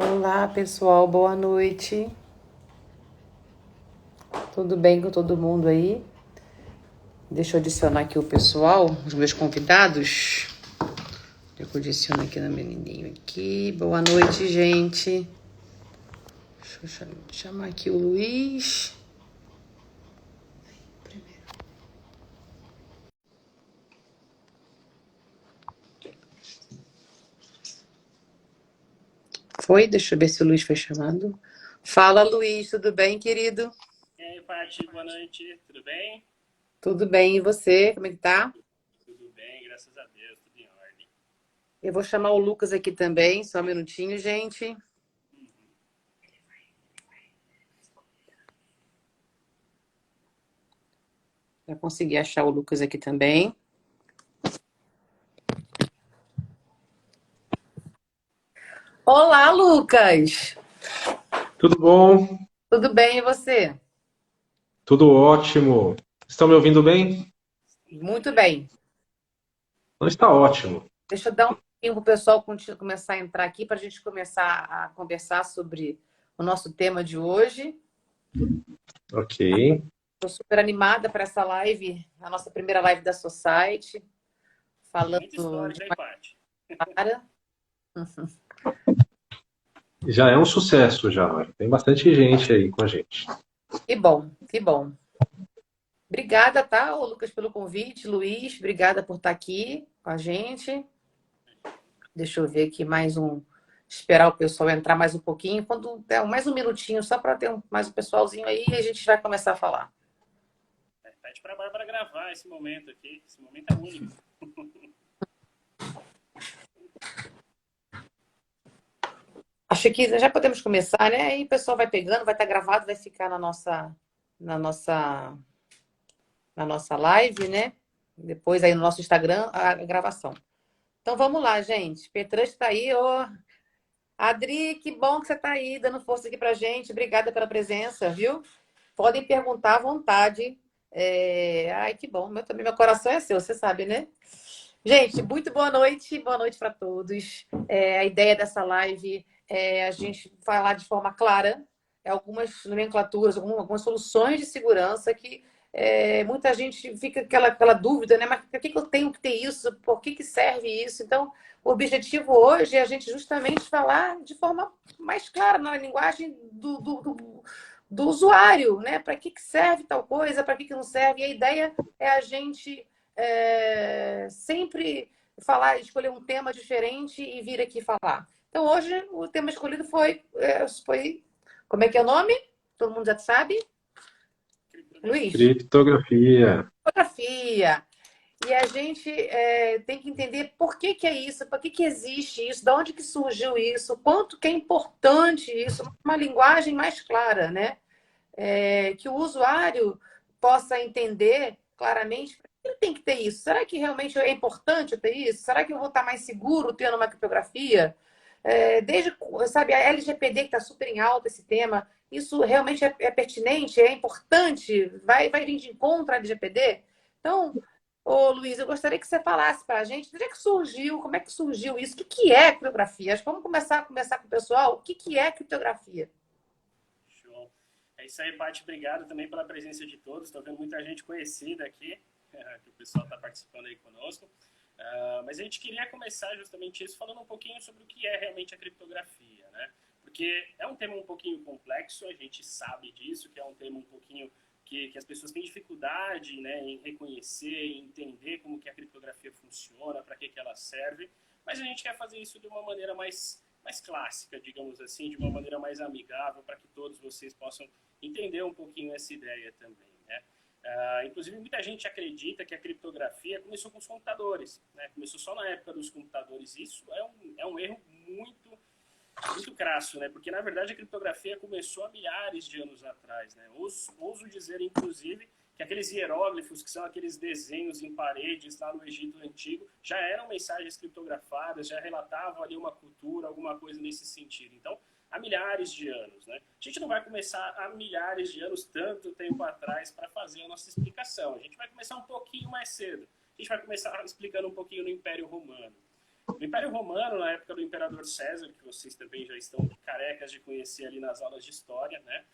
Olá, pessoal, boa noite. Tudo bem com todo mundo aí? Deixa eu adicionar aqui o pessoal, os meus convidados. Eu adiciono aqui no menininho aqui. Boa noite, gente. Deixa eu chamar aqui o Luiz. Foi? Deixa eu ver se o Luiz foi chamado. Fala, Luiz, tudo bem, querido? E aí, Paty, boa noite, tudo bem? Tudo bem, e você? Como é que tá? Tudo bem, graças a Deus, tudo em ordem. Eu vou chamar o Lucas aqui também, só um minutinho, gente. Já consegui achar o Lucas aqui também. Olá, Lucas! Tudo bom? Tudo bem, e você? Tudo ótimo. Estão me ouvindo bem? Muito bem. Não está ótimo. Deixa eu dar um tempo para o pessoal começar a entrar aqui para a gente começar a conversar sobre o nosso tema de hoje. Ok. Estou super animada para essa live, a nossa primeira live da Society, Muita falando história, de hein, uma Paty? cara. Já é um sucesso já. Tem bastante gente aí com a gente. Que bom, que bom. Obrigada, tá, ô Lucas, pelo convite. Luiz, obrigada por estar aqui com a gente. Deixa eu ver aqui mais um. Esperar o pessoal entrar mais um pouquinho. Quando der mais um minutinho, só para ter mais um pessoalzinho aí, a gente vai começar a falar. Pede pra Bárbara gravar esse momento aqui, esse momento é único. Acho que já podemos começar, né? Aí o pessoal vai pegando, vai estar gravado, vai ficar na nossa, na nossa live, né? Depois aí no nosso Instagram, a gravação. Então vamos lá, gente. Petrus está aí, ô. Adri, que bom que você está aí, dando força aqui pra gente. Obrigada pela presença, viu? Podem perguntar à vontade. Ai, que bom. Meu coração é seu, você sabe, né? Gente, muito boa noite para todos. A ideia dessa live é a gente falar de forma clara algumas nomenclaturas, algumas soluções de segurança que muita gente fica aquela dúvida, né? Mas por que eu tenho que ter isso? Por que serve isso? Então, o objetivo hoje é a gente justamente falar de forma mais clara, na linguagem do usuário, né? Para que serve tal coisa, para que não serve. E a ideia é a gente sempre falar, escolher um tema diferente e vir aqui falar. Então, hoje, o tema escolhido foi como é que é o nome? Todo mundo já sabe? Luiz? Criptografia. Fotografia. E a gente tem que entender por que é isso, por que existe isso, de onde que surgiu isso, quanto que é importante isso, uma linguagem mais clara, né? Que o usuário possa entender claramente por que ele tem que ter isso. Será que realmente é importante eu ter isso? Será que eu vou estar mais seguro tendo uma criptografia? Desde, sabe, a LGPD que está super em alta esse tema, isso realmente é pertinente, é importante? Vai vir de encontro à LGPD? Então, ô Luiz, eu gostaria que você falasse para a gente onde é que surgiu, como é que surgiu isso, o que é criptografia? Acho que vamos começar a conversar com o pessoal, o que é criptografia? Show. É isso aí, Paty, obrigado também pela presença de todos. Estou vendo muita gente conhecida aqui, que o pessoal está participando aí conosco. Mas a gente queria começar justamente isso falando um pouquinho sobre o que é realmente a criptografia, né? Porque é um tema um pouquinho complexo, a gente sabe disso, que é um tema um pouquinho que as pessoas têm dificuldade, né, em reconhecer, em entender como que a criptografia funciona, para que ela serve, mas a gente quer fazer isso de uma maneira mais clássica, digamos assim, de uma maneira mais amigável, para que todos vocês possam entender um pouquinho essa ideia também, né? Inclusive, muita gente acredita que a criptografia começou com os computadores, né? Começou só na época dos computadores. Isso é um erro muito crasso, né? Porque, na verdade, a criptografia começou há milhares de anos atrás, né? Ouso dizer, inclusive, que aqueles hieróglifos, que são aqueles desenhos em paredes lá no Egito Antigo, já eram mensagens criptografadas, já relatavam ali uma cultura, alguma coisa nesse sentido. Então, há milhares de anos, né? A gente não vai começar há milhares de anos, tanto tempo atrás, para fazer a nossa explicação. A gente vai começar um pouquinho mais cedo. A gente vai começar explicando um pouquinho no Império Romano. No Império Romano, na época do Imperador César, que vocês também já estão carecas de conhecer ali nas aulas de história, né?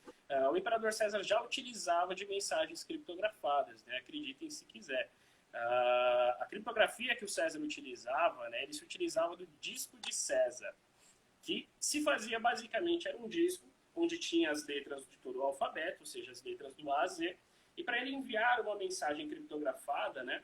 O Imperador César já utilizava de mensagens criptografadas, né? Acreditem se quiser. A criptografia que o César utilizava, né? Ele se utilizava do disco de César, que se fazia basicamente, era um disco onde tinha as letras de todo o alfabeto, ou seja, as letras do A a Z, e para ele enviar uma mensagem criptografada, né?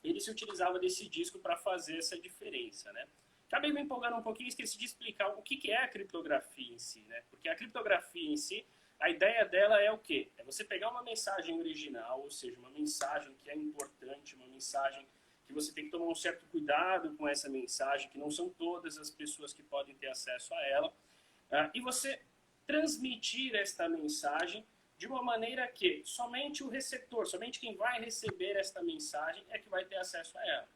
Ele se utilizava desse disco para fazer essa diferença, né? Acabei me empolgando um pouquinho e esqueci de explicar o que é a criptografia em si, né? Porque a criptografia em si, a ideia dela é o quê? É você pegar uma mensagem original, ou seja, uma mensagem que é importante, uma mensagem que você tem que tomar um certo cuidado com essa mensagem, que não são todas as pessoas que podem ter acesso a ela, e você transmitir esta mensagem de uma maneira que somente o receptor, somente quem vai receber esta mensagem é que vai ter acesso a ela.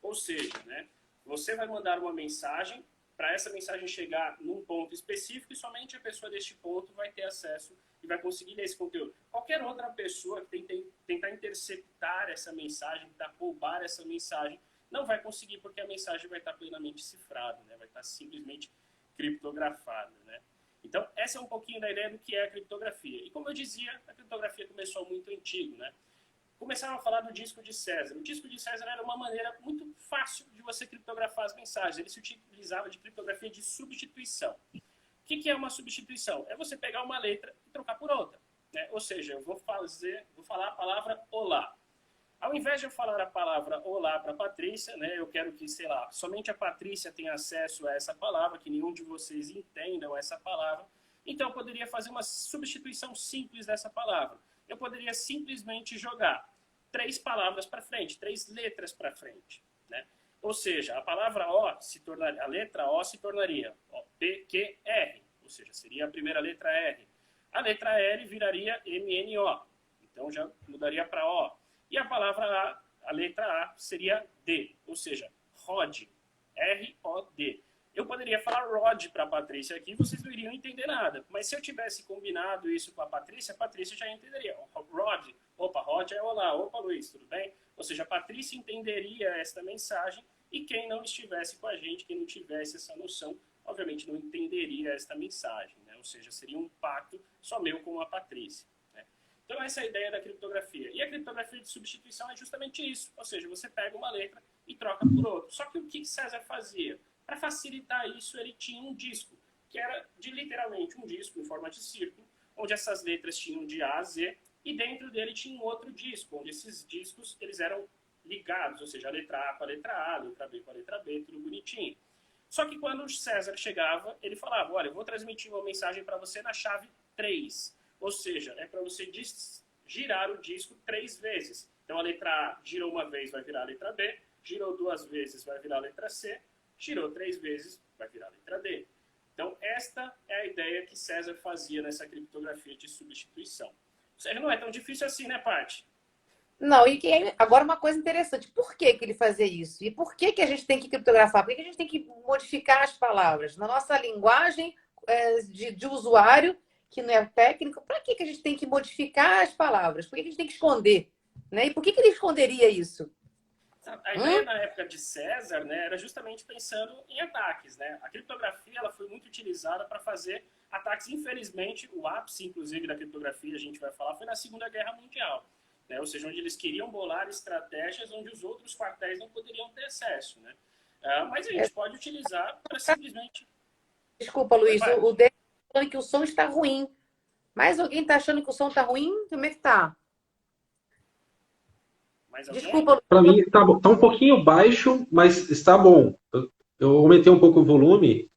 Ou seja, né, você vai mandar uma mensagem, para essa mensagem chegar num ponto específico e somente a pessoa deste ponto vai ter acesso e vai conseguir ler esse conteúdo. Qualquer outra pessoa que tentar interceptar essa mensagem, tentar roubar essa mensagem, não vai conseguir porque a mensagem vai estar plenamente cifrada, né, vai estar simplesmente criptografada, né? Então, essa é um pouquinho da ideia do que é a criptografia. E como eu dizia, a criptografia começou muito antigo, né? Começaram a falar do disco de César. O disco de César era uma maneira muito fácil de você criptografar as mensagens. Ele se utilizava de criptografia de substituição. O que é uma substituição? É você pegar uma letra e trocar por outra, né? Ou seja, eu vou falar a palavra olá. Ao invés de eu falar a palavra olá para a Patrícia, né, eu quero que, sei lá, somente a Patrícia tenha acesso a essa palavra, que nenhum de vocês entendam essa palavra. Então, eu poderia fazer uma substituição simples dessa palavra. Eu poderia simplesmente jogar 3 palavras para frente, 3 letras para frente, né? Ou seja, a palavra O a letra O se tornaria P-Q-R, ou seja, seria a primeira letra R. A letra L viraria M-N-O, então já mudaria para O. E a palavra A, a letra A, seria D, ou seja, Rod, R-O-D. Eu poderia falar Rod para a Patrícia aqui, vocês não iriam entender nada. Mas se eu tivesse combinado isso com a Patrícia já entenderia. Rod, opa, Rod é olá, opa, Luiz, tudo bem? Ou seja, a Patrícia entenderia esta mensagem e quem não estivesse com a gente, quem não tivesse essa noção, obviamente não entenderia esta mensagem, né? Ou seja, seria um pacto só meu com a Patrícia. Então, essa é a ideia da criptografia. E a criptografia de substituição é justamente isso. Ou seja, você pega uma letra e troca por outra. Só que o que César fazia? Para facilitar isso, ele tinha um disco, que era literalmente um disco em forma de círculo, onde essas letras tinham de A a Z, e dentro dele tinha um outro disco, onde esses discos eles eram ligados, ou seja, a letra A com a letra A, a letra B com a letra B, tudo bonitinho. Só que quando o César chegava, ele falava, olha, eu vou transmitir uma mensagem para você na chave 3. Ou seja, é para você girar o disco 3 vezes. Então a letra A girou uma vez, vai virar a letra B, girou 2 vezes, vai virar a letra C, girou 3 vezes, vai virar a letra D. Então esta é a ideia que César fazia nessa criptografia de substituição. Ou seja, não é tão difícil assim, né, Paty? Não, agora uma coisa interessante, por que ele fazia isso? E por que a gente tem que criptografar? Por que a gente tem que modificar as palavras? Na nossa linguagem de usuário, que não é técnico, para que a gente tem que modificar as palavras? Por que a gente tem que esconder? Né? E por que ele esconderia isso? A ideia na época de César, né, era justamente pensando em ataques, né? A criptografia ela foi muito utilizada para fazer ataques. Infelizmente, o ápice, inclusive, da criptografia, a gente vai falar, foi na Segunda Guerra Mundial. Né? Ou seja, onde eles queriam bolar estratégias onde os outros quartéis não poderiam ter acesso. Né? Mas a gente pode utilizar para simplesmente... Desculpa, Luiz, o David está falando que o som está ruim. Mas alguém está achando que o som está ruim? Como é que está? Desculpa. Para mim está um pouquinho baixo, mas está bom. Eu aumentei um pouco o volume.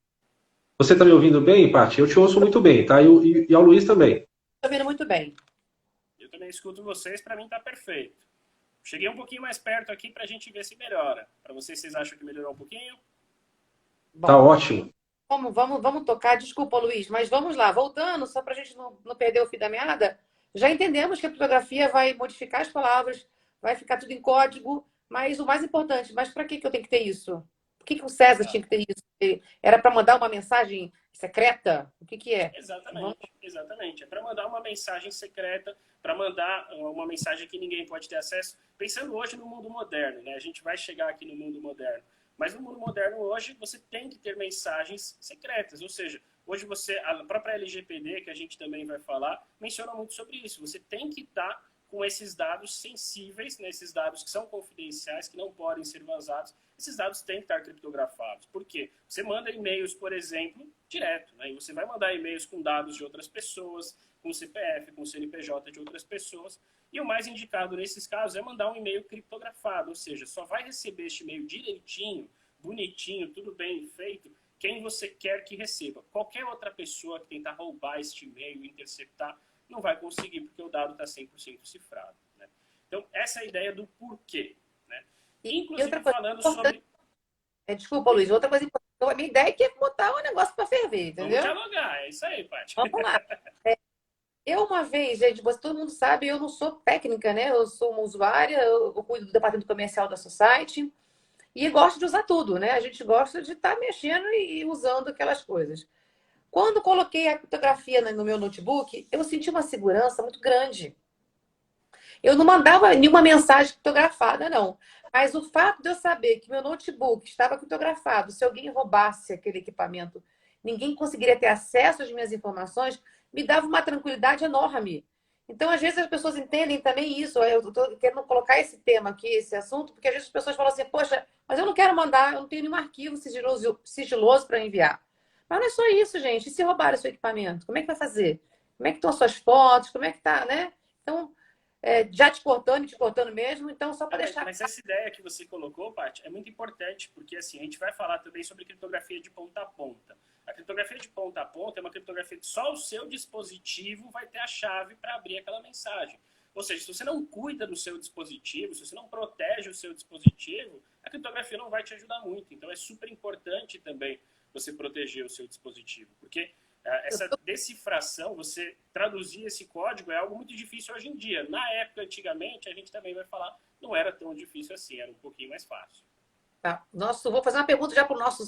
Você está me ouvindo bem, Paty? Eu te ouço muito bem, tá? E ao Luiz também. Estou ouvindo muito bem. Eu também escuto vocês, para mim está perfeito. Cheguei um pouquinho mais perto aqui para a gente ver se melhora. Para vocês acham que melhorou um pouquinho? Tá ótimo. Vamos tocar. Desculpa, Luiz, mas vamos lá. Voltando, só para a gente não perder o fio da meada, já entendemos que a criptografia vai modificar as palavras, vai ficar tudo em código, mas o mais importante, mas para que eu tenho que ter isso? Por que o César tinha que ter isso? Era para mandar uma mensagem secreta? O que é? Exatamente. É para mandar uma mensagem secreta, para mandar uma mensagem que ninguém pode ter acesso. Pensando hoje no mundo moderno, né? A gente vai chegar aqui no mundo moderno. Mas no mundo moderno hoje, você tem que ter mensagens secretas, ou seja, hoje a própria LGPD, que a gente também vai falar, menciona muito sobre isso. Você tem que estar com esses dados sensíveis, né, esses dados que são confidenciais, que não podem ser vazados, esses dados têm que estar criptografados. Por quê? Você manda e-mails, por exemplo, direto, né, e você vai mandar e-mails com dados de outras pessoas, com CPF, com CNPJ de outras pessoas, e o mais indicado nesses casos é mandar um e-mail criptografado, ou seja, só vai receber este e-mail direitinho, bonitinho, tudo bem feito, quem você quer que receba. Qualquer outra pessoa que tentar roubar este e-mail, interceptar, não vai conseguir, porque o dado está 100% cifrado. Né? Então, essa é a ideia do porquê. Né? E outra Inclusive, coisa falando importante, sobre... desculpa, Luiz, outra coisa importante, a minha ideia é que é botar o negócio para ferver, Vamos entendeu? dialogar, é isso aí, Paty. Vamos lá. Eu uma vez, gente, todo mundo sabe, eu não sou técnica, né? Eu sou uma usuária, eu cuido do departamento comercial da Society e gosto de usar tudo, né? A gente gosta de estar mexendo e usando aquelas coisas. Quando coloquei a criptografia no meu notebook, eu senti uma segurança muito grande. Eu não mandava nenhuma mensagem criptografada, não. Mas o fato de eu saber que meu notebook estava criptografado, se alguém roubasse aquele equipamento, ninguém conseguiria ter acesso às minhas informações, me dava uma tranquilidade enorme. Então, às vezes, as pessoas entendem também isso. Eu estou querendo colocar esse tema aqui, esse assunto, porque às vezes as pessoas falam assim, poxa, mas eu não quero mandar, eu não tenho nenhum arquivo sigiloso para enviar. Mas não é só isso, gente. E se roubarem o seu equipamento? Como é que vai fazer? Como é que estão as suas fotos? Como é que tá, né? Então, já te cortando mesmo, então só para deixar. Mas essa ideia que você colocou, Paty, é muito importante, porque assim, a gente vai falar também sobre criptografia de ponta a ponta. A criptografia de ponta a ponta é uma criptografia que só o seu dispositivo vai ter a chave para abrir aquela mensagem. Ou seja, se você não cuida do seu dispositivo, se você não protege o seu dispositivo, a criptografia não vai te ajudar muito. Então é super importante também você proteger o seu dispositivo, porque essa decifração, você traduzir esse código é algo muito difícil hoje em dia. Na época, antigamente, a gente também vai falar, não era tão difícil assim, era um pouquinho mais fácil. Tá. Vou fazer uma pergunta já para o nosso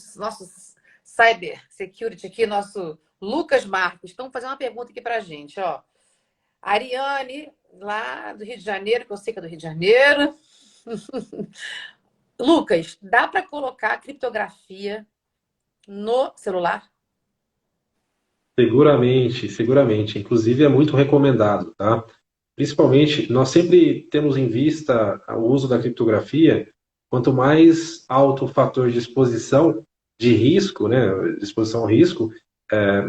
cyber security aqui, nosso Lucas Marcos. Estão fazendo uma pergunta aqui para a gente, ó. Ariane, lá do Rio de Janeiro, que eu sei que é do Rio de Janeiro. Lucas, dá para colocar criptografia no celular? Seguramente, seguramente. Inclusive é muito recomendado, tá? Principalmente, nós sempre temos em vista o uso da criptografia, quanto mais alto o fator de exposição de risco, né, de exposição ao risco,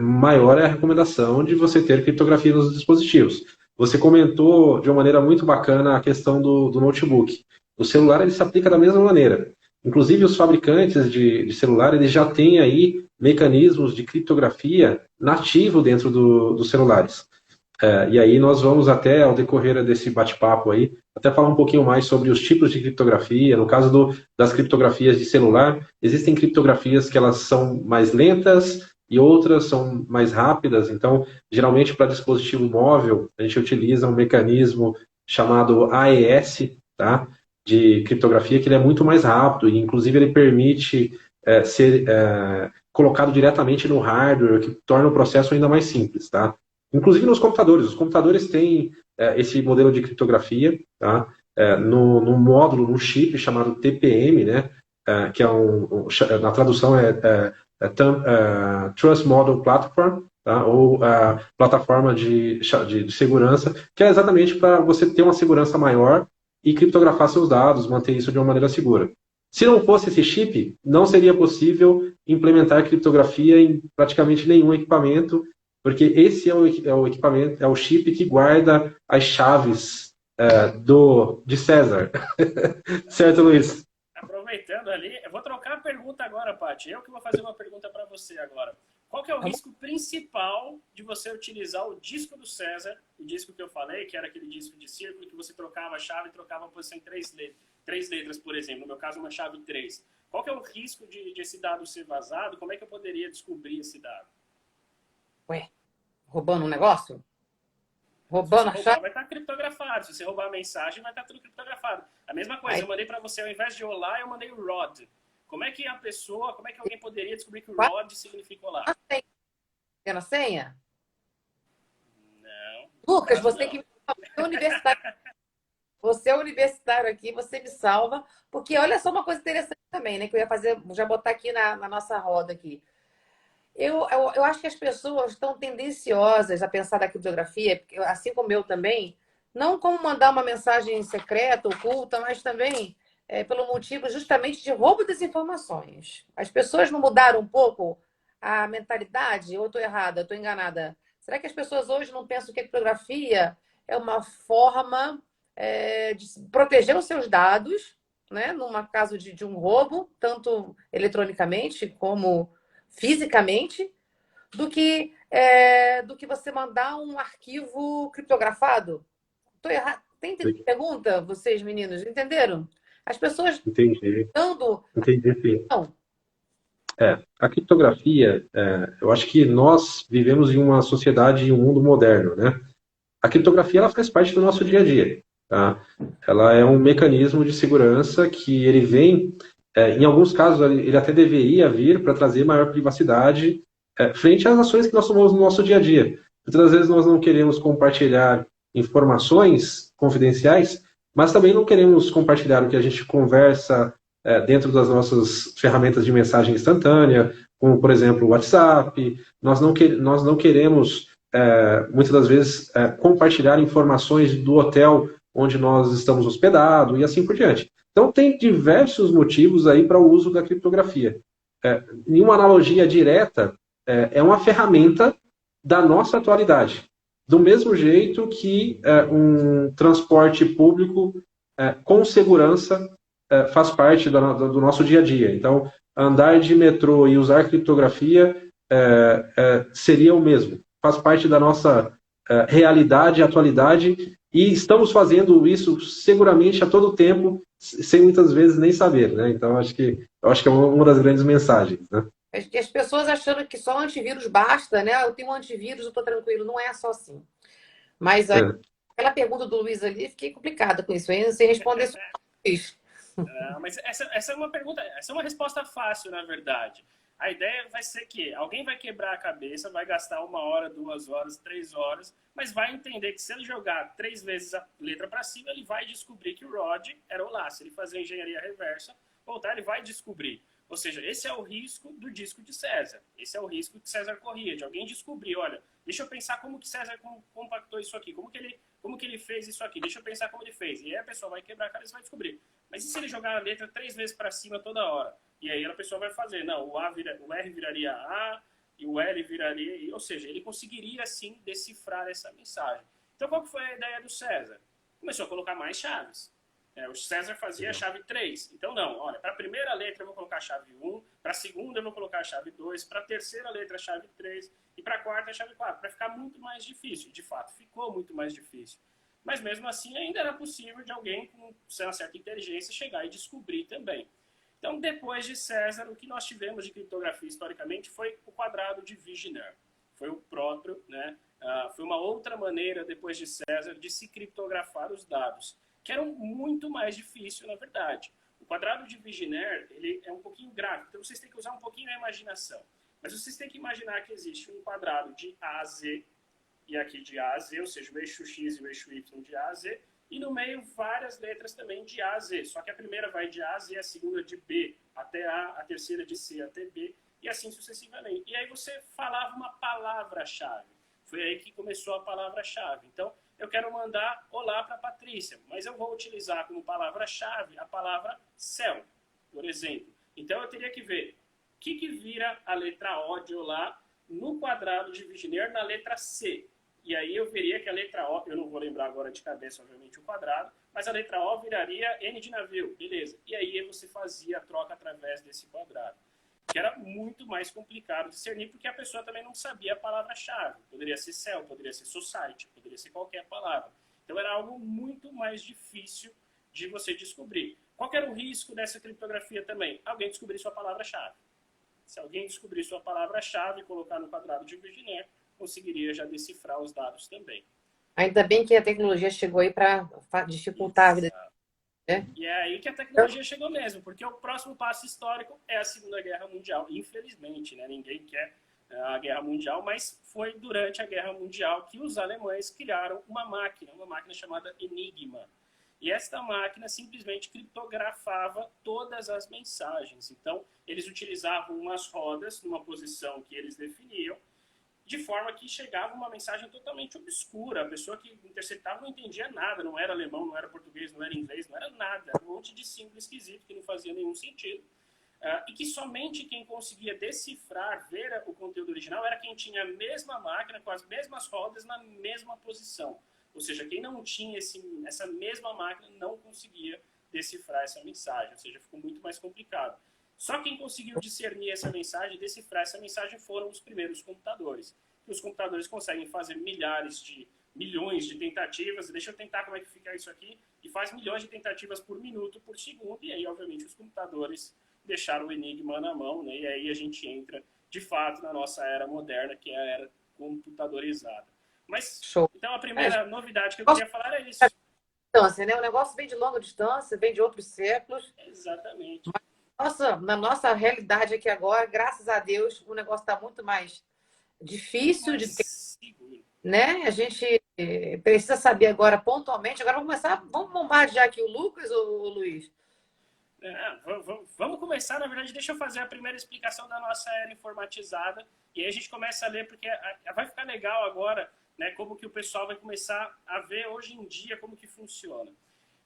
maior é a recomendação de você ter criptografia nos dispositivos. Você comentou de uma maneira muito bacana a questão do notebook. O celular ele se aplica da mesma maneira. Inclusive, os fabricantes de celular eles já têm aí mecanismos de criptografia nativo dentro dos celulares. E aí nós vamos até, ao decorrer desse bate-papo aí, até falar um pouquinho mais sobre os tipos de criptografia. No caso das criptografias de celular, existem criptografias que elas são mais lentas e outras são mais rápidas. Então, geralmente para dispositivo móvel, a gente utiliza um mecanismo chamado AES, tá? De criptografia, que ele é muito mais rápido e, inclusive, ele permite ser colocado diretamente no hardware, que torna o processo ainda mais simples, tá? Inclusive nos computadores. Os computadores têm esse modelo de criptografia, tá? No módulo, no chip chamado TPM, né? Que é na tradução Trust Model Platform, tá? Ou plataforma de segurança, que é exatamente para você ter uma segurança maior e criptografar seus dados, manter isso de uma maneira segura. Se não fosse esse chip, não seria possível implementar criptografia em praticamente nenhum equipamento, porque esse é o equipamento, é o chip que guarda as chaves de César. Certo, Luiz? Aproveitando ali, eu vou trocar a pergunta agora, Paty. Eu que vou fazer uma pergunta para você agora. Qual que é o risco principal de você utilizar o disco do César, o disco que eu falei, que era aquele disco de círculo que você trocava a chave e trocava a posição em três letras, por exemplo. No meu caso, uma chave 3. Qual que é o risco de esse dado ser vazado? Como é que eu poderia descobrir esse dado? Ué, roubando um negócio? Se Roubando você a roubar, chave? vai estar criptografado. Se você roubar a mensagem, vai estar tudo criptografado. A mesma coisa, eu mandei para você, ao invés de olá, eu mandei o rod. Como é que alguém poderia descobrir que o rod significa olá? Tem a senha? Não. Lucas, Caso você não. que me falou, que universidade Você é universitário aqui, você me salva, porque olha só uma coisa interessante também, né? Que eu ia fazer, já botar aqui na nossa roda aqui. Eu acho que as pessoas estão tendenciosas a pensar da criptografia, assim como eu também, não como mandar uma mensagem secreta, oculta, mas também pelo motivo justamente de roubo das informações. As pessoas não mudaram um pouco a mentalidade? Ou estou errada, estou enganada? Será que as pessoas hoje não pensam que a criptografia é uma forma de proteger os seus dados, né? Num caso de um roubo, tanto eletronicamente como fisicamente, do que você mandar um arquivo criptografado? Estou errado. Tem pergunta, vocês meninos, entenderam? As pessoas Entendi, dando. entendi, sim. Não, A criptografia, eu acho que nós vivemos em uma sociedade e um mundo moderno, né? A criptografia ela faz parte do nosso dia a dia, tá? Ela é um mecanismo de segurança que ele vem, em alguns casos, ele até deveria vir para trazer maior privacidade frente às ações que nós tomamos no nosso dia a dia. Muitas vezes nós não queremos compartilhar informações confidenciais, mas também não queremos compartilhar o que a gente conversa dentro das nossas ferramentas de mensagem instantânea, como, por exemplo, o WhatsApp. Nós não queremos muitas das vezes compartilhar informações do hotel onde nós estamos hospedados e assim por diante. Então tem diversos motivos aí para o uso da criptografia. Em uma analogia direta, é uma ferramenta da nossa atualidade. Do mesmo jeito que um transporte público com segurança faz parte do nosso dia a dia. Então, andar de metrô e usar criptografia seria o mesmo. Faz parte da nossa realidade, atualidade, e estamos fazendo isso seguramente a todo tempo, sem muitas vezes nem saber, né? Então, eu acho que é uma das grandes mensagens, né? as pessoas achando que só antivírus basta, né? Eu tenho um antivírus, eu estou tranquilo. Não é só assim. Mas É, aquela pergunta do Luiz ali, fiquei complicada com isso. Eu não sei responder isso. Mas essa é uma pergunta, essa é uma resposta fácil, na verdade. A ideia vai ser que alguém vai quebrar a cabeça, vai gastar 1 hora, 2 horas, 3 horas, mas vai entender que se ele jogar 3 vezes a letra para cima, ele vai descobrir que o Rod era o lá. Se ele fazer engenharia reversa, voltar, ele vai descobrir. Ou seja, esse é o risco do disco de César. Esse é o risco que César corria, de alguém descobrir, olha, deixa eu pensar como que César compactou isso aqui, como que ele fez isso aqui, deixa eu pensar como ele fez. E aí a pessoa vai quebrar a cabeça e vai descobrir. Mas e se ele jogar a letra 3 vezes para cima toda hora? E aí a pessoa vai fazer, não, o R viraria A e o L viraria I, ou seja, ele conseguiria sim decifrar essa mensagem. Então qual que foi a ideia do César? Começou a colocar mais chaves. O César fazia a chave 3. Então não, olha, para a primeira letra eu vou colocar a chave 1, para a segunda eu vou colocar a chave 2, para a terceira letra a chave 3 e para a quarta a chave 4, para ficar muito mais difícil. De fato, ficou muito mais difícil. Mas mesmo assim ainda era possível de alguém com uma certa inteligência chegar e descobrir também. Então, depois de César, o que nós tivemos de criptografia historicamente foi o quadrado de Vigenère. Foi o próprio, né? Foi uma outra maneira, depois de César, de se criptografar os dados, que eram muito mais difícil, na verdade. O quadrado de Vigenère, ele é um pouquinho gráfico, então vocês têm que usar um pouquinho a imaginação. Mas vocês têm que imaginar que existe um quadrado de A a Z, e aqui de A a Z, ou seja, o eixo X e o eixo Y de A a Z, e no meio várias letras também de A a Z, só que a primeira vai de A a Z, a segunda de B até A terceira de C até B, e assim sucessivamente. E aí você falava uma palavra-chave. Foi aí que começou a palavra-chave. Então, eu quero mandar olá para a Patrícia, mas eu vou utilizar como palavra-chave a palavra céu, por exemplo. Então, eu teria que ver o que vira a letra O de olá no quadrado de Vigenère na letra C. E aí eu veria que a letra O, eu não vou lembrar agora de cabeça, obviamente, o quadrado, mas a letra O viraria N de navio, beleza. E aí você fazia a troca através desse quadrado, que era muito mais complicado de discernir, porque a pessoa também não sabia a palavra-chave. Poderia ser céu, poderia ser society, poderia ser qualquer palavra. Então era algo muito mais difícil de você descobrir. Qual era o risco dessa criptografia também? Alguém descobrir sua palavra-chave. Se alguém descobrir sua palavra-chave e colocar no quadrado de Vigenère, conseguiria já decifrar os dados também. Ainda bem que a tecnologia chegou aí para dificultar a vida. Né? E é aí que a tecnologia chegou mesmo, porque o próximo passo histórico é a Segunda Guerra Mundial. Infelizmente, né? Ninguém quer a Guerra Mundial, mas foi durante a Guerra Mundial que os alemães criaram uma máquina chamada Enigma. e esta máquina simplesmente criptografava todas as mensagens. Então, eles utilizavam umas rodas numa posição que eles definiam, de forma que chegava uma mensagem totalmente obscura. A pessoa que interceptava não entendia nada, não era alemão, não era português, não era inglês, não era nada. Era um monte de símbolo esquisito que não fazia nenhum sentido. E que somente quem conseguia decifrar, ver o conteúdo original, era quem tinha a mesma máquina, com as mesmas rodas, na mesma posição. Ou seja, quem não tinha essa mesma máquina não conseguia decifrar essa mensagem. Ou seja, ficou muito mais complicado. Só quem conseguiu discernir essa mensagem, decifrar essa mensagem, foram os primeiros computadores. E os computadores conseguem fazer milhões de tentativas. Deixa eu tentar como é que fica isso aqui. E faz milhões de tentativas por minuto, por segundo. E aí, obviamente, os computadores deixaram o enigma na mão, né? E aí a gente entra, de fato, na nossa era moderna, que é a era computadorizada. Mas, Show. então, a primeira novidade que eu queria falar é isso. Distância, né? O negócio vem de longa distância, vem de outros séculos. Exatamente. Na nossa realidade aqui agora, graças a Deus, o negócio está muito mais difícil de ter, seguro, né? A gente precisa saber agora pontualmente. Agora vamos bombardear aqui o Lucas ou o Luiz? Vamos começar, na verdade, deixa eu fazer a primeira explicação da nossa era informatizada, e aí a gente começa a ler, porque vai ficar legal agora, né, como que o pessoal vai começar a ver hoje em dia como que funciona.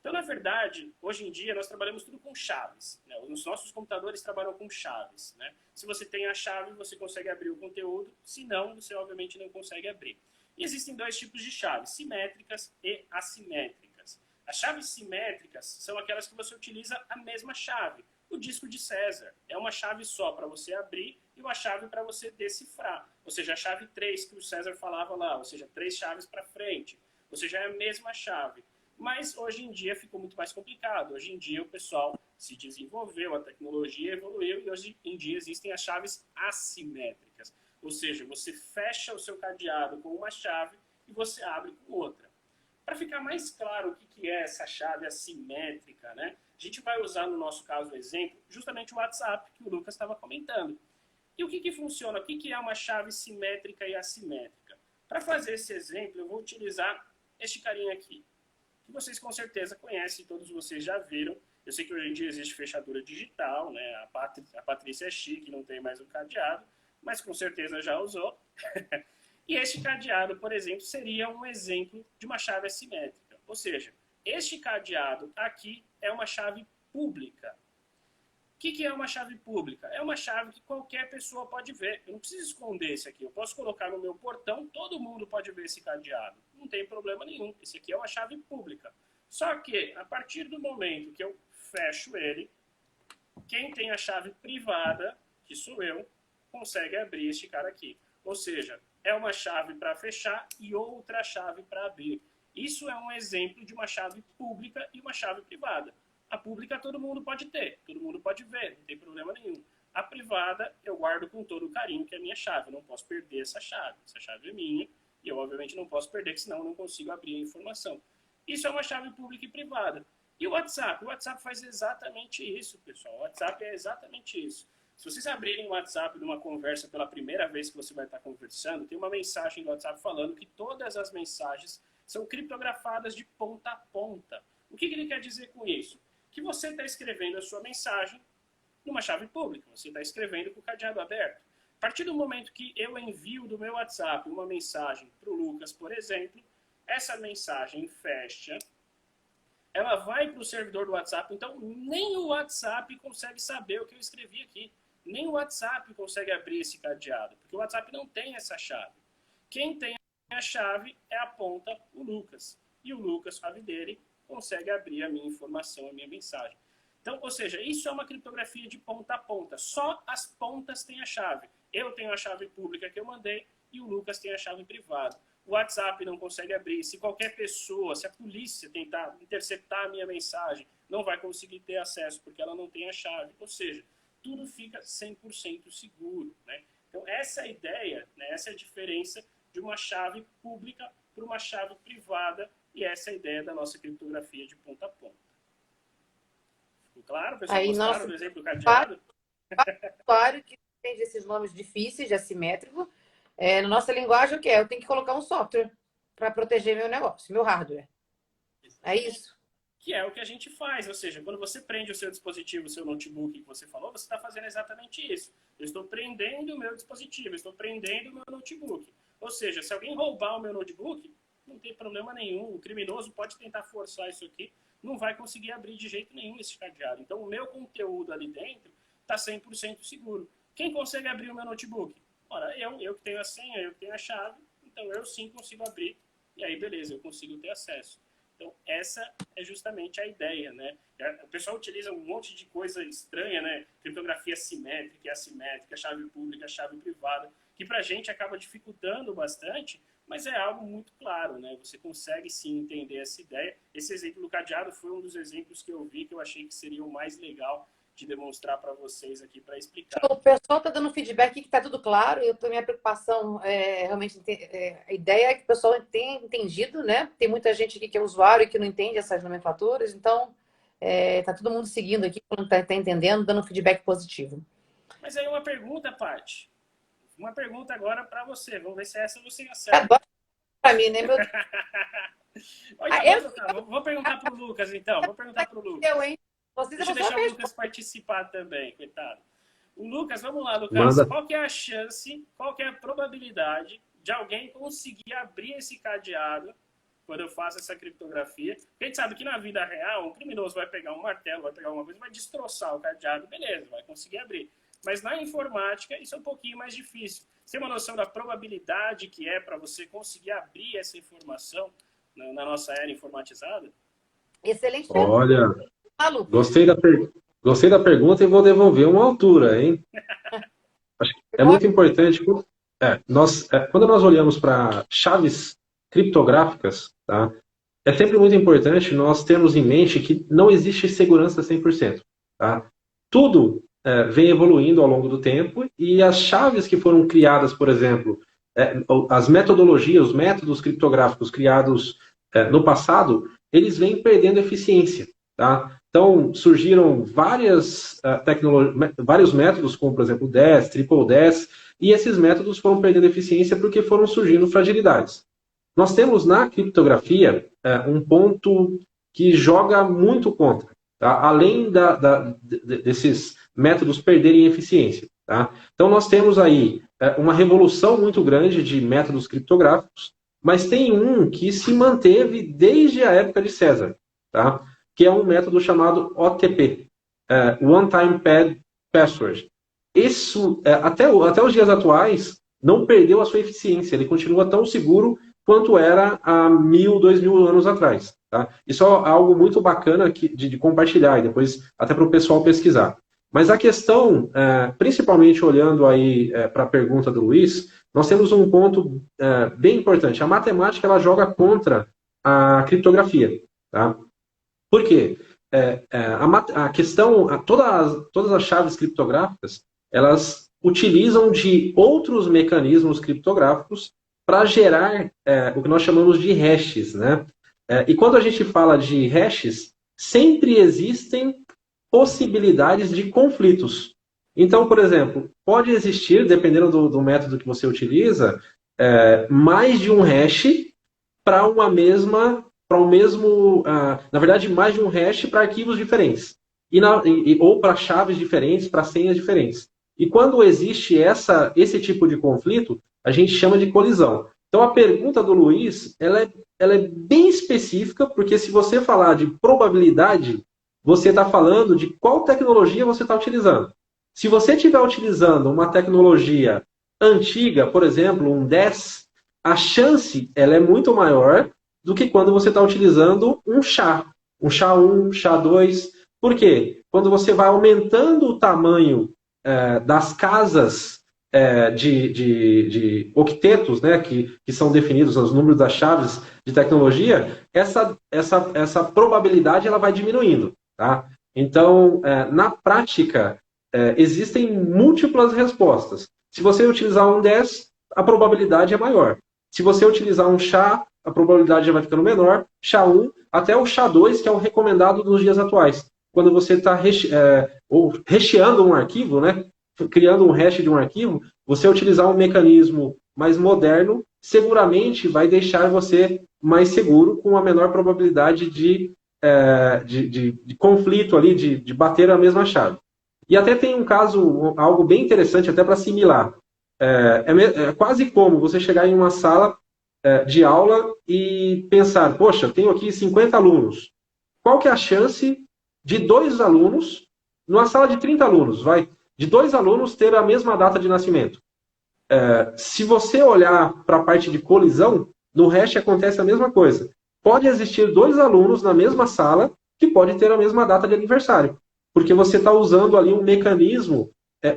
Então, na verdade, hoje em dia, nós trabalhamos tudo com chaves, né? Os nossos computadores trabalham com chaves, né? Se você tem a chave, você consegue abrir o conteúdo, se não, você obviamente não consegue abrir. E existem dois tipos de chaves, simétricas e assimétricas. As chaves simétricas são aquelas que você utiliza a mesma chave. O disco de César é uma chave só para você abrir e uma chave para você decifrar. Ou seja, a chave 3 que o César falava lá, ou seja, 3 chaves para frente. Ou seja, é a mesma chave. Mas hoje em dia ficou muito mais complicado. Hoje em dia o pessoal se desenvolveu, a tecnologia evoluiu e hoje em dia existem as chaves assimétricas. Ou seja, você fecha o seu cadeado com uma chave e você abre com outra. Para ficar mais claro o que é essa chave assimétrica, né? A gente vai usar no nosso caso o exemplo, justamente o WhatsApp que o Lucas estava comentando. E o que funciona? O que é uma chave simétrica e assimétrica? Para fazer esse exemplo, eu vou utilizar este carinha aqui, que vocês com certeza conhecem, todos vocês já viram. Eu sei que hoje em dia existe fechadura digital, né? A Patrícia é chique, não tem mais um cadeado, mas com certeza já usou. E este cadeado, por exemplo, seria um exemplo de uma chave assimétrica. Ou seja, este cadeado aqui é uma chave pública. O que é uma chave pública? É uma chave que qualquer pessoa pode ver. Eu não preciso esconder esse aqui. Eu posso colocar no meu portão, todo mundo pode ver esse cadeado. Não tem problema nenhum. Esse aqui é uma chave pública. Só que, a partir do momento que eu fecho ele, quem tem a chave privada, que sou eu, consegue abrir este cara aqui. Ou seja, é uma chave para fechar e outra chave para abrir. Isso é um exemplo de uma chave pública e uma chave privada. A pública todo mundo pode ter, todo mundo pode ver, não tem problema nenhum. A privada eu guardo com todo o carinho, que é a minha chave. Eu não posso perder essa chave. Essa chave é minha e eu obviamente não posso perder, porque senão eu não consigo abrir a informação. Isso é uma chave pública e privada. E o WhatsApp? O WhatsApp faz exatamente isso, pessoal. O WhatsApp é exatamente isso. Se vocês abrirem o WhatsApp numa conversa pela primeira vez que você vai estar conversando, tem uma mensagem do WhatsApp falando que todas as mensagens são criptografadas de ponta a ponta. O que ele quer dizer com isso? Que você está escrevendo a sua mensagem numa chave pública. Você está escrevendo com o cadeado aberto. A partir do momento que eu envio do meu WhatsApp uma mensagem para o Lucas, por exemplo, essa mensagem fecha, ela vai para o servidor do WhatsApp, então nem o WhatsApp consegue saber o que eu escrevi aqui. Nem o WhatsApp consegue abrir esse cadeado, porque o WhatsApp não tem essa chave. Quem tem a chave é aponta o Lucas. E o Lucas, chave dele, consegue abrir a minha informação, a minha mensagem. Então, ou seja, isso é uma criptografia de ponta a ponta. Só as pontas têm a chave. Eu tenho a chave pública que eu mandei e o Lucas tem a chave privada. O WhatsApp não consegue abrir. Se qualquer pessoa, se a polícia tentar interceptar a minha mensagem, não vai conseguir ter acesso porque ela não tem a chave. Ou seja, tudo fica 100% seguro, né? Então, essa é a ideia, né? Essa é a diferença de uma chave pública para uma chave privada, e essa é a ideia da nossa criptografia de ponta a ponta. Ficou claro? Pessoal, gostaram do exemplo do cadeado? Claro que tem esses nomes difíceis de assimétrico. Na nossa linguagem, o que é? Eu tenho que colocar um software para proteger meu negócio, meu hardware. É isso? que é o que a gente faz. Ou seja, quando você prende o seu dispositivo, o seu notebook que você falou, você está fazendo exatamente isso. Eu estou prendendo o meu dispositivo, eu estou prendendo o meu notebook. Ou seja, se alguém roubar o meu notebook, não tem problema nenhum. O criminoso pode tentar forçar isso aqui, não vai conseguir abrir de jeito nenhum esse cadeado. Então, o meu conteúdo ali dentro está 100% seguro. Quem consegue abrir o meu notebook? Ora, eu que tenho a senha, eu que tenho a chave, então eu sim consigo abrir, e aí beleza, eu consigo ter acesso. Então, essa é justamente a ideia, né? O pessoal utiliza um monte de coisa estranha, né? Criptografia simétrica e assimétrica, chave pública, chave privada, que pra gente acaba dificultando bastante, mas é algo muito claro, né? Você consegue sim entender essa ideia. Esse exemplo do cadeado foi um dos exemplos que eu vi que eu achei que seria o mais legal de demonstrar para vocês aqui, para explicar. O pessoal está dando feedback que está tudo claro. Minha preocupação realmente a ideia é que o pessoal tenha entendido, né? Tem muita gente aqui que é usuário e que não entende essas nomenclaturas, então está todo mundo seguindo aqui, está entendendo, dando feedback positivo. Mas aí uma pergunta, Paty. Uma pergunta agora para você. Vamos ver se essa você acerta. Agora para mim, né, meu Deus? Vou perguntar para o Lucas, então. Vou perguntar para o Lucas. Deixa eu deixar o Lucas participar também, coitado. O Lucas, vamos lá, Lucas. Manda. Qual que é a chance, qual que é a probabilidade de alguém conseguir abrir esse cadeado quando eu faço essa criptografia? Porque a gente sabe que na vida real, um criminoso vai pegar um martelo, vai pegar alguma coisa, vai destroçar o cadeado, beleza, vai conseguir abrir. Mas na informática, isso é um pouquinho mais difícil. Você tem uma noção da probabilidade que é para você conseguir abrir essa informação na nossa era informatizada? Excelente pergunta. Olha, Lucas. gostei da pergunta e vou devolver uma altura, hein? Acho que é muito importante. Quando nós olhamos para chaves criptográficas, tá? É sempre muito importante nós termos em mente que não existe segurança 100%. Tá? Tudo vem evoluindo ao longo do tempo e as chaves que foram criadas, por exemplo, as metodologias, os métodos criptográficos criados no passado, eles vêm perdendo eficiência. Tá? Então, surgiram vários métodos, como, por exemplo, o DES, Triple DES, e esses métodos foram perdendo eficiência porque foram surgindo fragilidades. Nós temos na criptografia um ponto que joga muito contra, tá? Além desses métodos perderem eficiência. Tá? Então, nós temos aí uma revolução muito grande de métodos criptográficos, mas tem um que se manteve desde a época de César, tá? Que é um método chamado OTP, One Time Password. Isso, até os dias atuais, não perdeu a sua eficiência, ele continua tão seguro quanto era há 1.000, 2.000 anos atrás. Tá? Isso é algo muito bacana de compartilhar e depois até para o pessoal pesquisar. Mas a questão, principalmente olhando aí para a pergunta do Luiz, nós temos um ponto bem importante. A matemática ela joga contra a criptografia. Tá? Por quê? A questão, todas as chaves criptográficas, elas utilizam de outros mecanismos criptográficos para gerar o que nós chamamos de hashes, né? E quando a gente fala de hashes, sempre existem possibilidades de conflitos. Então, por exemplo, pode existir, dependendo do método que você utiliza, mais de um hash para na verdade, mais de um hash para arquivos diferentes. Ou para chaves diferentes, para senhas diferentes. E quando existe esse tipo de conflito, a gente chama de colisão. Então, a pergunta do Luiz, ela é bem específica, porque se você falar de probabilidade, você está falando de qual tecnologia você está utilizando. Se você estiver utilizando uma tecnologia antiga, por exemplo, um DES, a chance ela é muito maior do que quando você está utilizando um SHA-1, SHA-2. Por quê? Quando você vai aumentando o tamanho das casas de octetos, né, que são definidos os números das chaves de tecnologia, essa probabilidade ela vai diminuindo. Tá? Então, na prática, existem múltiplas respostas. Se você utilizar um 10, a probabilidade é maior. Se você utilizar um SHA, a probabilidade já vai ficando menor. SHA-1 até o SHA-2, que é o recomendado nos dias atuais. Quando você está recheando um arquivo, né, criando um hash de um arquivo, você utilizar um mecanismo mais moderno, seguramente vai deixar você mais seguro, com a menor probabilidade de de conflito ali, de bater a mesma chave. E até tem um caso, algo bem interessante até para assimilar. É quase como você chegar em uma sala de aula e pensar, poxa, tenho aqui 50 alunos. Qual que é a chance de 2 alunos, numa sala de 30 alunos, de 2 alunos ter a mesma data de nascimento? Se você olhar para a parte de colisão, no hash acontece a mesma coisa. Pode existir 2 alunos na mesma sala que pode ter a mesma data de aniversário, porque você está usando ali um mecanismo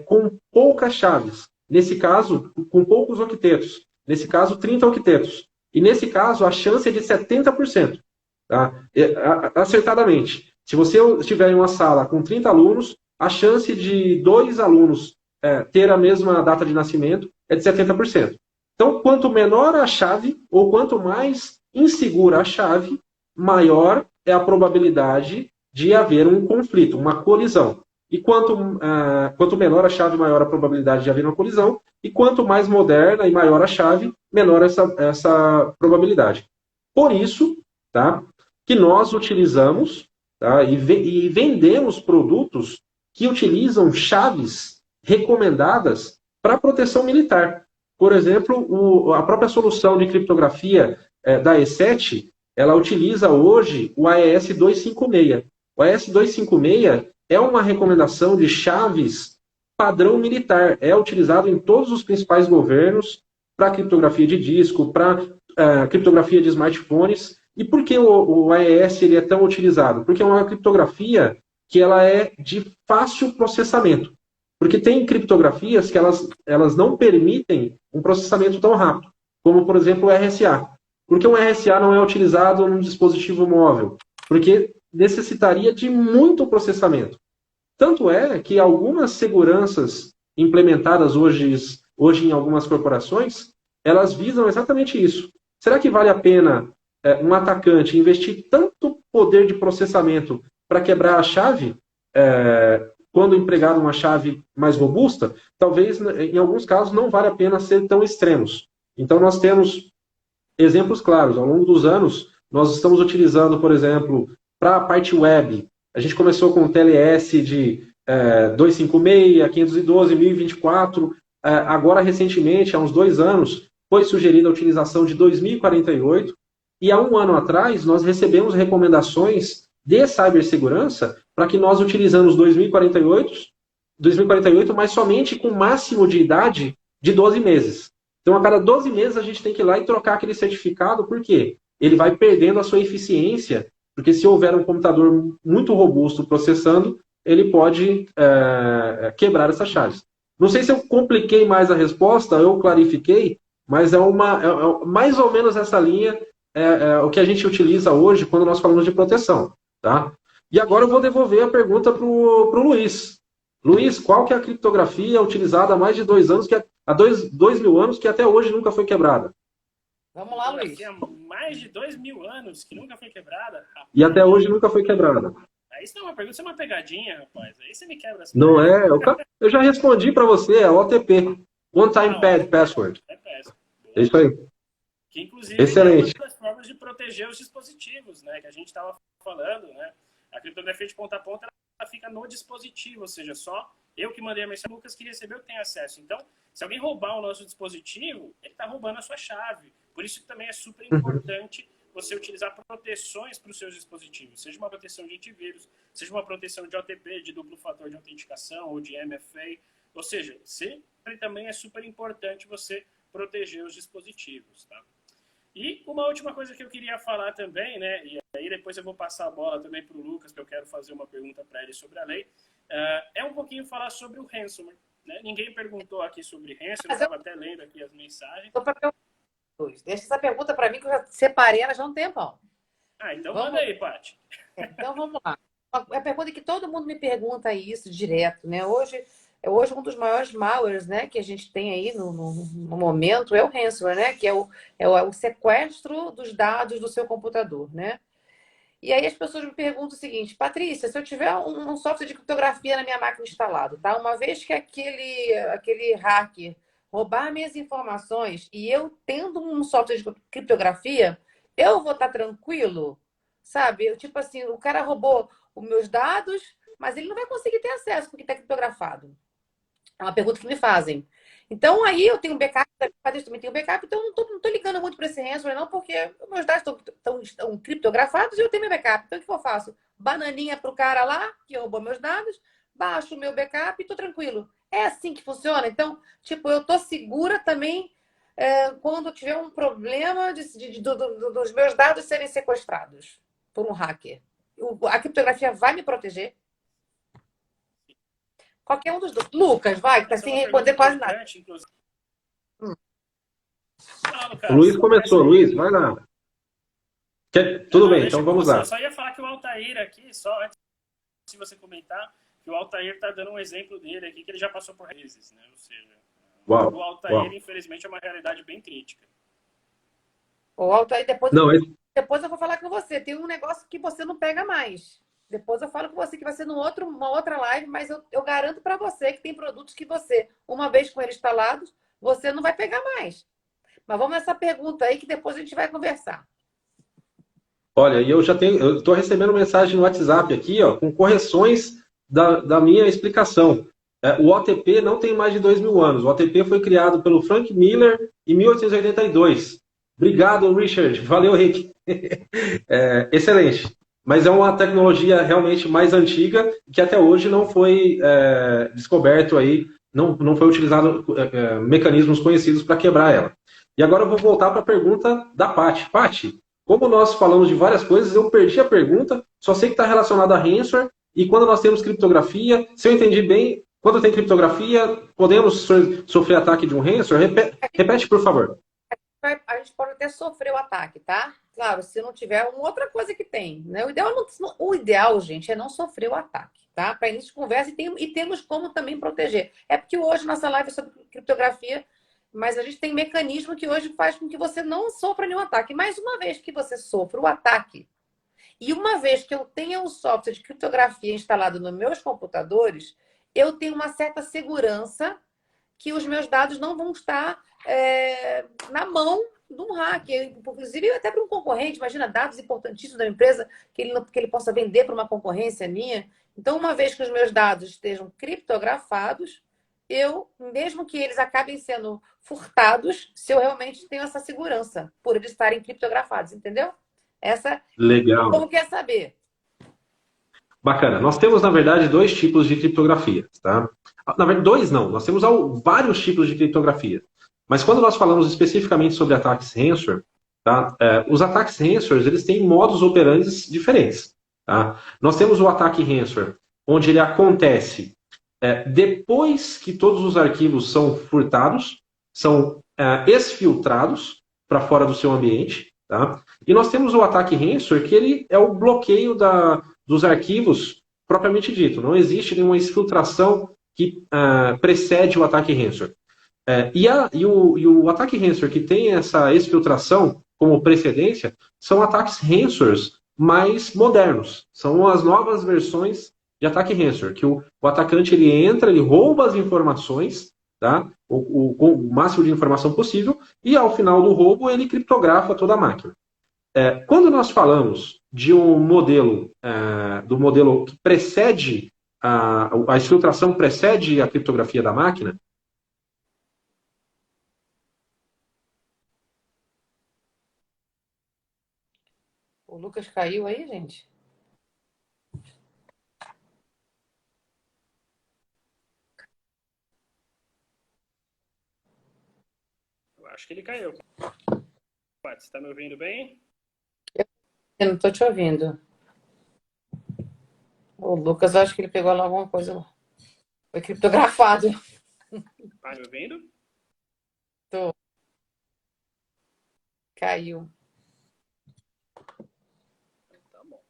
com poucas chaves. Nesse caso, com poucos octetos. Nesse caso, 30 octetos. E nesse caso, a chance é de 70%. Tá? Acertadamente. Se você estiver em uma sala com 30 alunos, a chance de 2 alunos ter a mesma data de nascimento é de 70%. Então, quanto menor a chave, ou quanto mais insegura a chave, maior é a probabilidade de haver um conflito, uma colisão. E quanto menor a chave, maior a probabilidade de haver uma colisão. E quanto mais moderna e maior a chave, menor essa probabilidade. Por isso, tá, que nós utilizamos, tá, e vendemos produtos que utilizam chaves recomendadas para proteção militar. Por exemplo, a própria solução de criptografia da E7, ela utiliza hoje o AES 256. O AES 256 é uma recomendação de chaves padrão militar. É utilizado em todos os principais governos para criptografia de disco, para criptografia de smartphones. E por que o AES ele é tão utilizado? Porque é uma criptografia que ela é de fácil processamento. Porque tem criptografias que elas não permitem um processamento tão rápido, como, por exemplo, o RSA. Por que o RSA não é utilizado num dispositivo móvel? Porque necessitaria de muito processamento. Tanto é que algumas seguranças implementadas hoje em algumas corporações, elas visam exatamente isso. Será que vale a pena um atacante investir tanto poder de processamento para quebrar a chave, quando empregar uma chave mais robusta? Talvez, em alguns casos, não vale a pena ser tão extremos. Então, nós temos exemplos claros. Ao longo dos anos, nós estamos utilizando, por exemplo, para a parte web, a gente começou com o TLS de 256, 512, 1024. Agora, recentemente, há uns 2 anos, foi sugerida a utilização de 2048. E há um ano atrás, nós recebemos recomendações de cibersegurança para que nós utilizamos 2048, mas somente com máximo de idade de 12 meses. Então, a cada 12 meses, a gente tem que ir lá e trocar aquele certificado, por quê? Ele vai perdendo a sua eficiência, porque se houver um computador muito robusto processando, ele pode quebrar essas chaves. Não sei se eu compliquei mais a resposta, eu clarifiquei, mas é mais ou menos essa linha o que a gente utiliza hoje quando nós falamos de proteção. Tá? E agora eu vou devolver a pergunta para o Luiz. Luiz, qual que é a criptografia utilizada há mais de 2 anos, há 2.000 anos, que até hoje nunca foi quebrada? Vamos lá, Luiz. Há mais de 2.000 anos que nunca foi quebrada. E até hoje nunca foi quebrada. Isso não é uma pergunta, isso é uma pegadinha, rapaz. Aí você me quebra assim. Não é? Eu já respondi para você, é OTP. One Time Password. É isso aí. Que, inclusive, excelente. É uma das formas de proteger os dispositivos, né? Que a gente estava falando, né? A criptografia de ponta a ponta, ela fica no dispositivo, ou seja, só eu que mandei a mensagem, Lucas que recebeu que tem acesso. Então, se alguém roubar o nosso dispositivo, ele está roubando a sua chave. Por isso que também é super importante você utilizar proteções para os seus dispositivos, seja uma proteção de antivírus, seja uma proteção de OTP, de duplo fator de autenticação, ou de MFA. Ou seja, sempre também é super importante você proteger os dispositivos, tá? E uma última coisa que eu queria falar também, né, e aí depois eu vou passar a bola também para o Lucas, que eu quero fazer uma pergunta para ele sobre a lei, é um pouquinho falar sobre o ransomware. Né? Ninguém perguntou aqui sobre ransomware, eu estava até lendo aqui as mensagens. Deixa essa pergunta para mim, que eu já separei ela já há um tempão. Então manda aí, Paty. Então vamos lá. A pergunta que todo mundo me pergunta isso direto, né? Hoje um dos maiores malwares, né, que a gente tem aí no momento é o ransomware, né? Que é o sequestro dos dados do seu computador, né? E aí as pessoas me perguntam o seguinte: Patrícia, se eu tiver um software de criptografia na minha máquina instalado, tá? Uma vez que aquele hacker roubar minhas informações e eu tendo um software de criptografia, eu vou estar tranquilo? sabe? Eu, tipo assim, o cara roubou os meus dados, mas ele não vai conseguir ter acesso porque está criptografado. É uma pergunta que me fazem. Então, aí eu tenho um backup, eu também tenho backup, então não tô ligando muito para esse ransomware, não, porque meus dados estão criptografados e eu tenho meu backup. Então, o que eu faço? Bananinha pro cara lá, que roubou meus dados, baixo o meu backup e tô tranquilo. É assim que funciona. Então, tipo, eu tô segura também quando tiver um problema dos meus dados serem sequestrados por um hacker. A criptografia vai me proteger? Qualquer um dos dois. Lucas, vai, que tá Essa é sem uma pergunta responder quase nada. importante, inclusive. Hum. Não, O Lucas, Luiz começa começou. aí. Luiz, vai lá. Não, Tudo não, bem, deixa então com vamos você. Eu lá. só ia falar que o Altair aqui, só antes de você comentar, que o Altair tá dando um exemplo dele aqui, que ele já passou por vezes, né? Ou seja, Uau, o Altair, uau. infelizmente, é uma realidade bem crítica. O Altair, Não, depois eu vou falar com você. Tem um negócio que você não pega mais. Depois eu falo com você que vai ser uma outra live, mas eu garanto para você que tem produtos que você, uma vez com eles instalados, você não vai pegar mais. Mas vamos nessa pergunta aí que depois a gente vai conversar. olha, eu estou recebendo mensagem no WhatsApp aqui, ó, com correções da minha explicação. O OTP não tem mais de 2.000 anos. O OTP foi criado pelo Frank Miller em 1882. Obrigado, Richard. Valeu, Rick. Excelente. Mas é uma tecnologia realmente mais antiga que até hoje não foi descoberto aí, não foi utilizado mecanismos conhecidos para quebrar ela. E agora eu vou voltar para a pergunta da Paty. Paty, como nós falamos de várias coisas, eu perdi a pergunta, só sei que está relacionado a ransomware, e quando nós temos criptografia, se eu entendi bem, quando tem criptografia, podemos sofrer ataque de um ransomware? Repete, por favor. A gente pode até sofrer o ataque, tá? Claro, se não tiver uma outra coisa que tem, né? O ideal, gente, é não sofrer o ataque, tá? Para início de conversa e temos como também proteger. É porque hoje nossa live é sobre criptografia, mas a gente tem mecanismo que hoje faz com que você não sofra nenhum ataque. Mas uma vez que você sofra o ataque, e uma vez que eu tenha um software de criptografia instalado nos meus computadores, eu tenho uma certa segurança que os meus dados não vão estar na mão de um hacker, inclusive até para um concorrente. Imagina, dados importantíssimos da empresa que ele possa vender para uma concorrência minha. Então, uma vez que os meus dados estejam criptografados, mesmo que eles acabem sendo furtados, se eu realmente tenho essa segurança por eles estarem criptografados, entendeu? Essa, Legal. como quer saber? Bacana. Nós temos, na verdade, dois tipos de criptografia, tá? Na verdade, dois não. Nós temos vários tipos de criptografia. Mas quando nós falamos especificamente sobre ataques ransomware, tá? Os ataques ransomware, eles têm modos operantes diferentes, tá? Nós temos o ataque ransomware, onde ele acontece depois que todos os arquivos são furtados, são exfiltrados para fora do seu ambiente, tá? E nós temos o ataque ransomware, que ele é o bloqueio dos arquivos propriamente dito. Não existe nenhuma exfiltração que precede o ataque ransomware. E o ataque ransomware que tem essa exfiltração como precedência são ataques ransomwares mais modernos. São as novas versões de ataque ransomware, que o atacante ele entra, ele rouba as informações, tá? O máximo de informação possível, e ao final do roubo ele criptografa toda a máquina. Quando nós falamos de um modelo, do modelo que precede, a exfiltração precede a criptografia da máquina. O Lucas caiu aí, gente? Eu acho que ele caiu. Você está me ouvindo bem? Eu não estou te ouvindo. O Lucas, acho que ele pegou lá alguma coisa lá. Foi criptografado. Está me ouvindo? Tô. Caiu. Tá bom.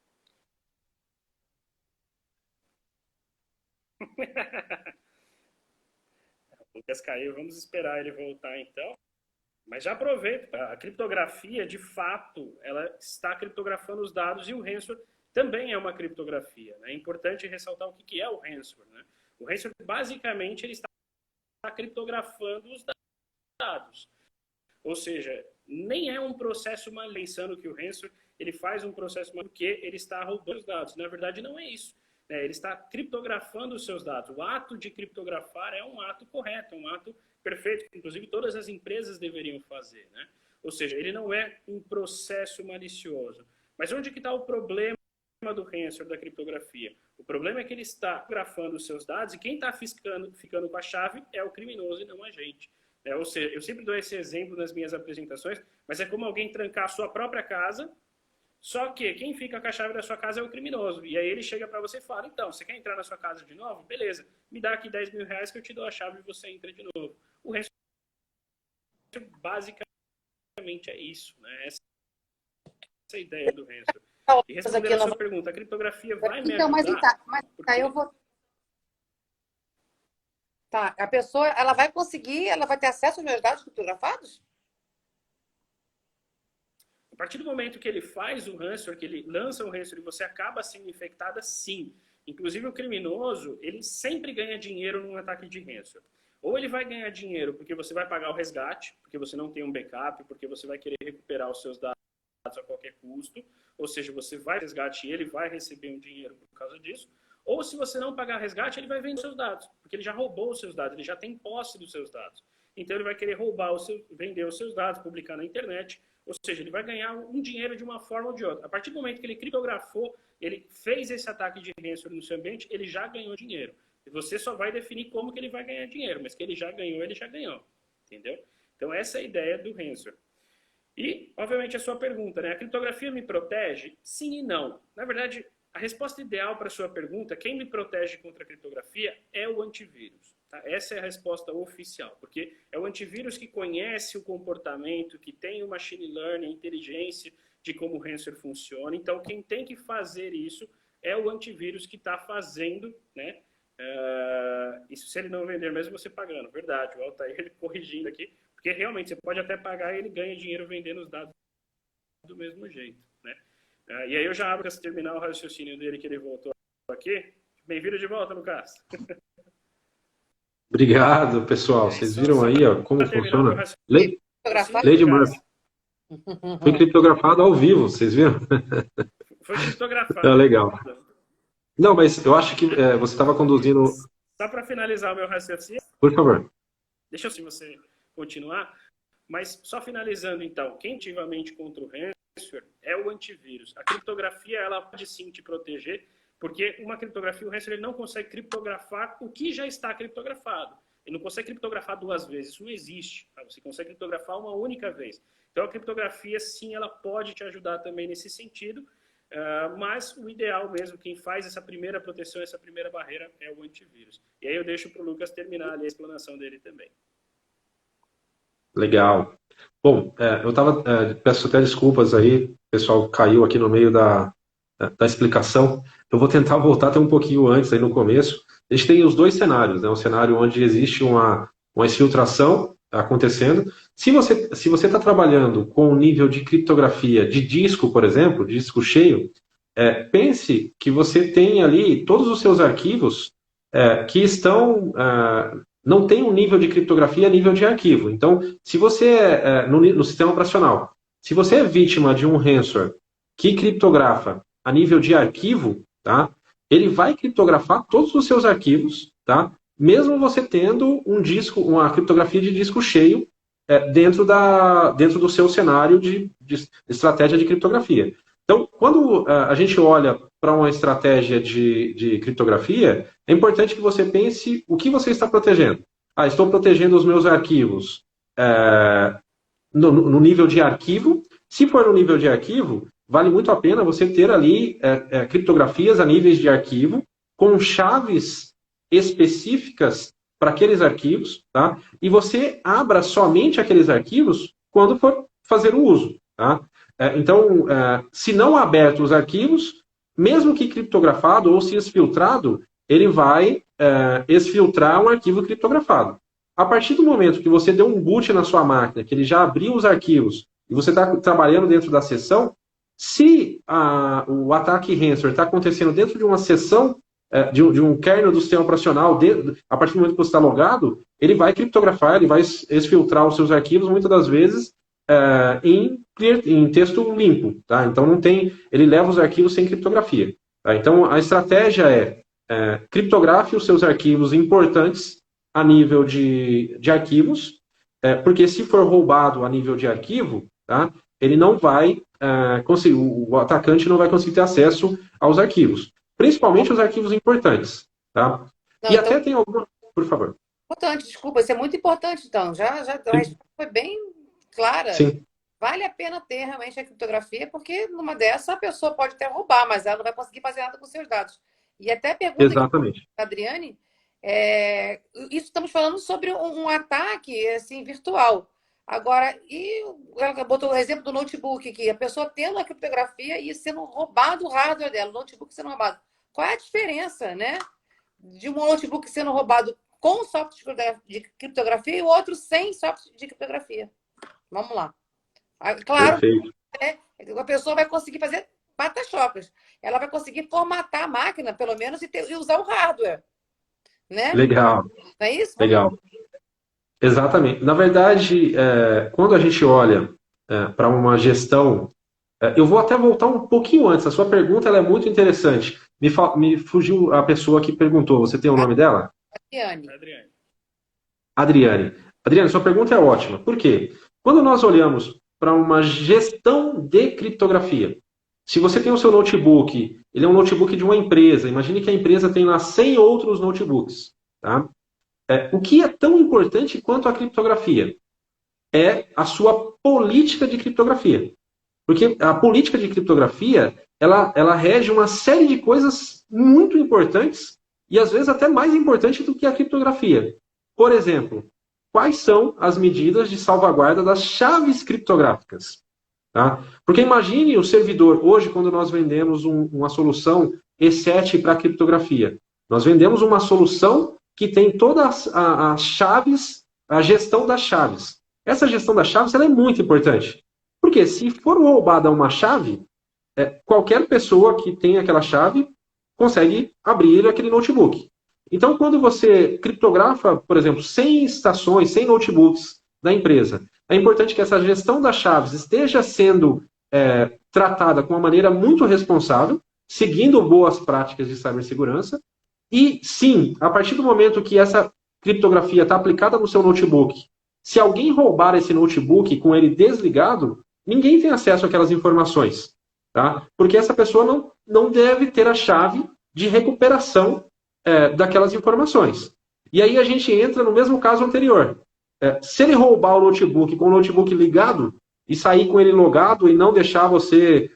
O Lucas caiu, vamos esperar ele voltar então. Mas já aproveita, a criptografia, de fato, ela está criptografando os dados e o ransomware também é uma criptografia. Né? É importante ressaltar o que é o ransomware. Né? O ransomware, basicamente, ele está criptografando os dados. Ou seja, nem é um processo mais pensando que o ransomware ele faz um processo porque ele está roubando os dados. Na verdade, não é isso. Ele está criptografando os seus dados. O ato de criptografar é um ato correto, é um ato perfeito, que inclusive todas as empresas deveriam fazer, né? Ou seja, ele não é um processo malicioso. Mas onde que está o problema do ransomware, da criptografia? O problema é que ele está grafando os seus dados e quem está ficando com a chave é o criminoso e não a gente. Ou seja, eu sempre dou esse exemplo nas minhas apresentações, mas é como alguém trancar a sua própria casa, só que quem fica com a chave da sua casa é o criminoso. E aí ele chega para você e fala, então, você quer entrar na sua casa de novo? Beleza, me dá aqui 10 mil reais que eu te dou a chave e você entra de novo. O resto, basicamente, é isso, né? Essa é a ideia do ransomware. E respondendo a sua pergunta, a criptografia vai me ajudar? Mas eu vou... Tá, a pessoa, ela vai conseguir, ela vai ter acesso aos meus dados criptografados? A partir do momento que ele faz o ransomware, que ele lança o ransomware e você acaba sendo infectada, sim. Inclusive o criminoso, ele sempre ganha dinheiro num ataque de ransomware. Ou ele vai ganhar dinheiro porque você vai pagar o resgate, porque você não tem um backup, porque você vai querer recuperar os seus dados a qualquer custo, ou seja, você vai resgate e ele vai receber um dinheiro por causa disso. Ou se você não pagar resgate, ele vai vender os seus dados, porque ele já roubou os seus dados, ele já tem posse dos seus dados. Então ele vai querer vender os seus dados, publicar na internet, ou seja, ele vai ganhar um dinheiro de uma forma ou de outra. A partir do momento que ele criptografou, ele fez esse ataque de ransomware no seu ambiente, ele já ganhou dinheiro. E você só vai definir como que ele vai ganhar dinheiro, mas que ele já ganhou, ele já ganhou. Entendeu? Então essa é a ideia do ransomware. E, obviamente, a sua pergunta, né? A criptografia me protege? Sim e não. Na verdade, a resposta ideal para a sua pergunta, quem me protege contra a criptografia é o antivírus. Tá? Essa é a resposta oficial, porque é o antivírus que conhece o comportamento, que tem o machine learning, a inteligência de como o ransomware funciona. Então, quem tem que fazer isso é o antivírus que está fazendo, né? Isso se ele não vender mesmo você pagando. Verdade, o Altair ele corrigindo aqui, porque realmente você pode até pagar e ele ganha dinheiro vendendo os dados do mesmo jeito, né? E aí eu já abro para terminar o raciocínio dele que ele voltou aqui. Bem-vindo de volta, Lucas. Obrigado, pessoal. Vocês viram aí ó, como funciona? Lei de Murphy. Foi criptografado ao vivo, vocês viram? Foi criptografado. É legal. Não, mas eu acho que você estava conduzindo... Só para finalizar o meu raciocínio... Por favor. Deixa eu, se você continuar. Mas só finalizando, então. Quem ativamente contra o ransomware é o antivírus. A criptografia, ela pode sim te proteger, porque uma criptografia, o ransomware ele não consegue criptografar o que já está criptografado. Ele não consegue criptografar duas vezes. Isso não existe. Tá? Você consegue criptografar uma única vez. Então, a criptografia, sim, ela pode te ajudar também nesse sentido. Mas o ideal mesmo, quem faz essa primeira proteção, essa primeira barreira, é o antivírus. E aí eu deixo para o Lucas terminar ali a explanação dele também. Legal. Bom, peço até desculpas aí, o pessoal caiu aqui no meio da explicação. Eu vou tentar voltar até um pouquinho antes, aí no começo. A gente tem os dois cenários, né? Um cenário onde existe uma exfiltração acontecendo. Se você está trabalhando com um nível de criptografia de disco, por exemplo, de disco cheio, pense que você tem ali todos os seus arquivos que estão... não tem um nível de criptografia a nível de arquivo. Então, se você no sistema operacional, se você é vítima de um ransomware que criptografa a nível de arquivo, tá? Ele vai criptografar todos os seus arquivos, tá? Mesmo você tendo uma criptografia de disco cheio dentro do seu cenário de estratégia de criptografia. Então, quando a gente olha para uma estratégia de criptografia, é importante que você pense o que você está protegendo. Estou protegendo os meus arquivos no nível de arquivo. Se for no nível de arquivo, vale muito a pena você ter ali criptografias a níveis de arquivo com chaves específicas para aqueles arquivos, tá? E você abra somente aqueles arquivos quando for fazer o uso, tá? Então, se não aberto os arquivos, mesmo que criptografado ou se exfiltrado, ele vai exfiltrar um arquivo criptografado. A partir do momento que você deu um boot na sua máquina, que ele já abriu os arquivos, e você está trabalhando dentro da sessão, se o ataque ransomware está acontecendo dentro de uma sessão, de um kernel do sistema operacional, a partir do momento que você está logado, ele vai criptografar, ele vai exfiltrar os seus arquivos, muitas das vezes, em texto limpo, tá? Então não tem, ele leva os arquivos sem criptografia. Tá? Então a estratégia criptografe os seus arquivos importantes a nível de arquivos, porque se for roubado a nível de arquivo, tá? Ele não vai conseguir, o atacante não vai conseguir ter acesso aos arquivos, principalmente os arquivos importantes, tá? Não, E então, até tem alguma, por favor. importante, desculpa, isso é muito importante, então. A Sim, resposta foi bem clara. sim, Vale a pena ter realmente a criptografia, porque numa dessa a pessoa pode até roubar, mas ela não vai conseguir fazer nada com seus dados. E até a pergunta aqui exatamente. da Adriane, isso estamos falando sobre um ataque assim, virtual. Agora, e ela botou o exemplo do notebook aqui, a pessoa tendo a criptografia e sendo roubado o hardware dela, o notebook sendo roubado. Qual é a diferença, né? De um notebook sendo roubado com software de criptografia e o outro sem software de criptografia? Vamos lá. Claro, Perfeito. a pessoa vai conseguir fazer patachoques. Ela vai conseguir formatar a máquina, pelo menos, e usar o hardware, né? Legal, Não é isso? Vamos lá. legal. Exatamente. Na verdade, quando a gente olha para uma gestão, eu vou até voltar um pouquinho antes. A sua pergunta ela é muito interessante. Me fugiu a pessoa que perguntou. Você tem o nome dela? Adriane. Adriane. Adriane. Adriane, sua pergunta é ótima. Por quê? Quando nós olhamos para uma gestão de criptografia, se você tem o seu notebook, ele é um notebook de uma empresa. Imagine que a empresa tem lá 100 outros notebooks. Tá? O que é tão importante quanto a criptografia? É a sua política de criptografia. Porque a política de criptografia, ela rege uma série de coisas muito importantes e às vezes até mais importante do que a criptografia. Por exemplo, quais são as medidas de salvaguarda das chaves criptográficas? Tá? Porque imagine o servidor, hoje, quando nós vendemos uma solução E7 para criptografia, nós vendemos uma solução que tem todas as chaves, a gestão das chaves. Essa gestão das chaves ela é muito importante. Porque se for roubada uma chave, qualquer pessoa que tem aquela chave consegue abrir aquele notebook. Então, quando você criptografa, por exemplo, 100 estações, 100 notebooks da empresa, é importante que essa gestão das chaves esteja sendo tratada com uma maneira muito responsável, seguindo boas práticas de cibersegurança. E, sim, a partir do momento que essa criptografia está aplicada no seu notebook, se alguém roubar esse notebook com ele desligado, ninguém tem acesso àquelas informações. Tá? Porque essa pessoa não deve ter a chave de recuperação daquelas informações. E aí a gente entra no mesmo caso anterior. Se ele roubar o notebook com o notebook ligado e sair com ele logado e não deixar você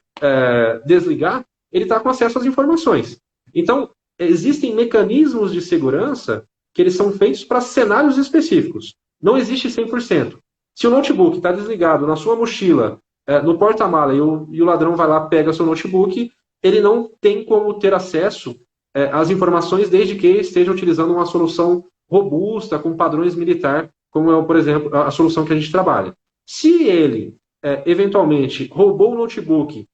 desligar, ele está com acesso às informações. Então, existem mecanismos de segurança que eles são feitos para cenários específicos. Não existe 100%. Se o notebook está desligado na sua mochila, no porta-mala, e o ladrão vai lá, pega seu notebook, ele não tem como ter acesso às informações desde que esteja utilizando uma solução robusta, com padrões militar, como é, por exemplo, a solução que a gente trabalha. Se ele, eventualmente, roubou o notebook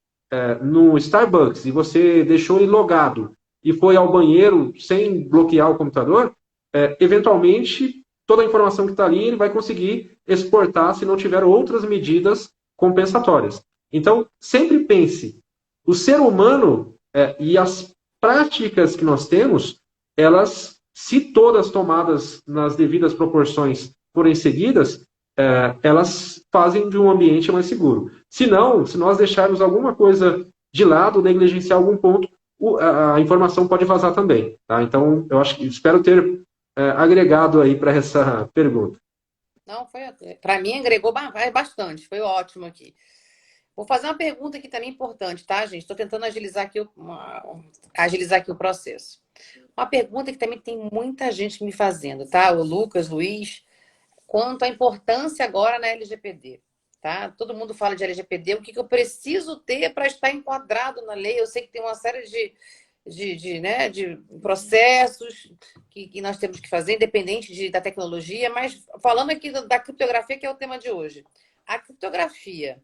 no Starbucks e você deixou ele logado e foi ao banheiro sem bloquear o computador, eventualmente, toda a informação que está ali ele vai conseguir exportar se não tiver outras medidas compensatórias. Então, sempre pense, o ser humano e as práticas que nós temos, elas, se todas tomadas nas devidas proporções forem seguidas, elas fazem de um ambiente mais seguro. Se não, se nós deixarmos alguma coisa de lado, negligenciar algum ponto, a informação pode vazar também. Tá? Então, espero ter agregado aí para essa pergunta. Não, para mim agregou bastante, foi ótimo aqui. Vou fazer uma pergunta aqui também importante, tá, gente? Estou tentando agilizar aqui o processo. Uma pergunta que também tem muita gente me fazendo, tá? O Lucas, Luiz, quanto à importância agora na LGPD, tá? Todo mundo fala de LGPD, o que eu preciso ter para estar enquadrado na lei? Eu sei que tem uma série de processos que nós temos que fazer, independente da tecnologia, mas falando aqui da criptografia, que é o tema de hoje. A criptografia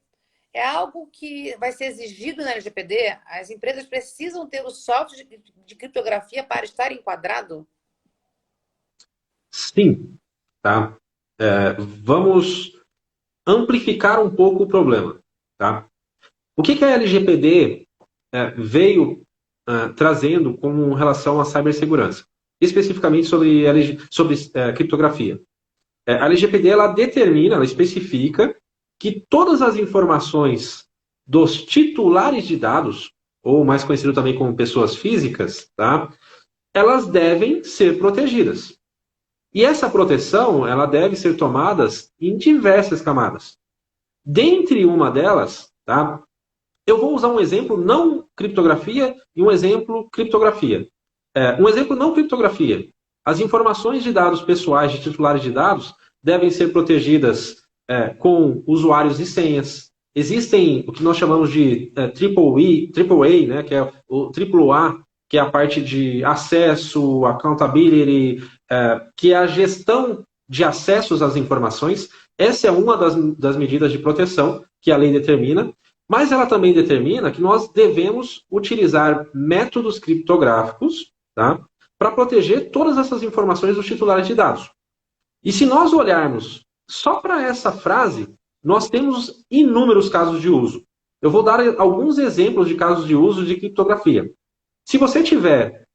é algo que vai ser exigido na LGPD? As empresas precisam ter o software de criptografia para estar enquadrado? Sim. Tá? Vamos amplificar um pouco o problema. Tá? O que a LGPD veio trazendo com relação à cibersegurança? Especificamente sobre criptografia. A LGPD ela determina, ela especifica que todas as informações dos titulares de dados, ou mais conhecido também como pessoas físicas, tá? Elas devem ser protegidas. E essa proteção ela deve ser tomada em diversas camadas. Dentre uma delas, tá? Eu vou usar um exemplo não criptografia e um exemplo criptografia. Um exemplo não criptografia. As informações de dados pessoais de titulares de dados devem ser protegidas com usuários e senhas. Existem o que nós chamamos de AAA, né, que é o AAA, que é a parte de acesso, accountability, que é a gestão de acessos às informações. Essa é uma das medidas de proteção que a lei determina. Mas ela também determina que nós devemos utilizar métodos criptográficos, tá, para proteger todas essas informações dos titulares de dados. E se nós olharmos só para essa frase, nós temos inúmeros casos de uso. Eu vou dar alguns exemplos de casos de uso de criptografia. Se você tiver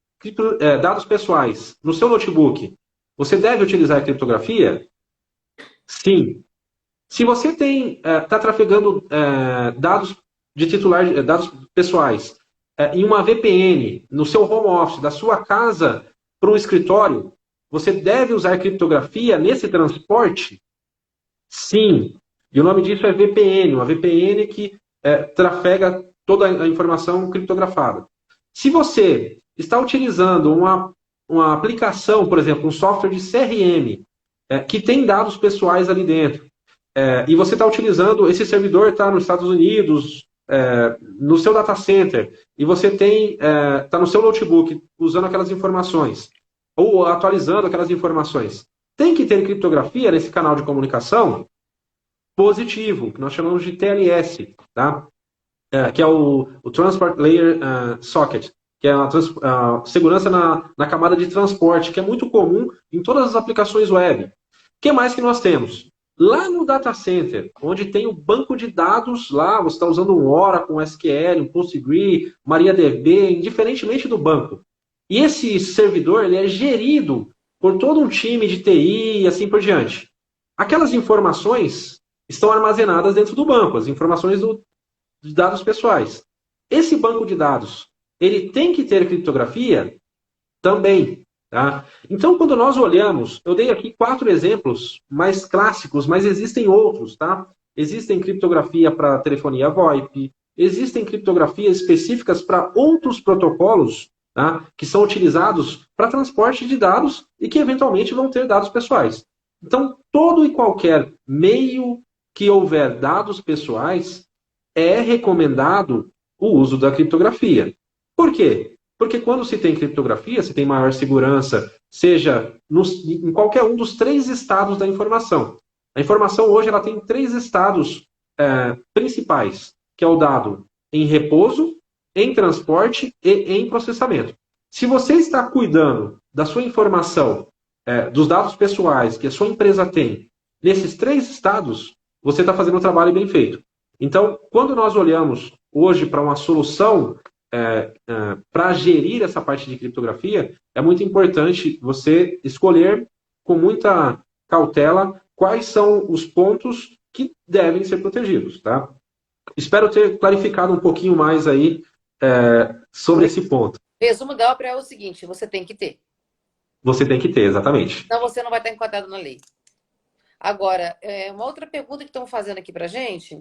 dados pessoais no seu notebook, você deve utilizar criptografia? Sim. Se você está trafegando dados de titular, dados pessoais, em uma VPN, no seu home office, da sua casa para um escritório, você deve usar criptografia nesse transporte? Sim. E o nome disso é VPN, uma VPN que trafega toda a informação criptografada. Se você está utilizando uma aplicação, por exemplo, um software de CRM, que tem dados pessoais ali dentro, e você está utilizando, esse servidor está nos Estados Unidos, no seu data center, e você está no seu notebook usando aquelas informações, ou atualizando aquelas informações. Tem que ter criptografia nesse canal de comunicação positivo, que nós chamamos de TLS, tá? Que é o Transport Layer Socket, que é a segurança na camada de transporte, que é muito comum em todas as aplicações web. O que mais que nós temos? Lá no data center, onde tem o banco de dados, lá você está usando um Oracle, um SQL, um PostgreSQL, MariaDB, indiferentemente do banco. E esse servidor ele é gerido por todo um time de TI e assim por diante. Aquelas informações estão armazenadas dentro do banco, as informações de dados pessoais. Esse banco de dados, ele tem que ter criptografia? Também. Tá? Então, quando nós olhamos, eu dei aqui 4 exemplos mais clássicos, mas existem outros. Tá? Existem criptografia para telefonia VoIP, existem criptografias específicas para outros protocolos, tá? Que são utilizados para transporte de dados e que eventualmente vão ter dados pessoais. Então, todo e qualquer meio que houver dados pessoais, é recomendado o uso da criptografia. Por quê? Porque quando se tem criptografia, se tem maior segurança, seja em qualquer um dos 3 estados da informação. A informação hoje ela tem 3 estados principais, que é o dado em repouso, em transporte e em processamento. Se você está cuidando da sua informação, dos dados pessoais que a sua empresa tem, nesses 3 estados, você está fazendo um trabalho bem feito. Então, quando nós olhamos hoje para uma solução para gerir essa parte de criptografia, é muito importante você escolher com muita cautela quais são os pontos que devem ser protegidos. Tá? Espero ter clarificado um pouquinho mais aí sobre esse ponto. Resumo da ópera é o seguinte: você tem que ter. Você tem que ter, exatamente. Senão você não vai estar enquadrado na lei. Agora, uma outra pergunta que estão fazendo aqui pra gente.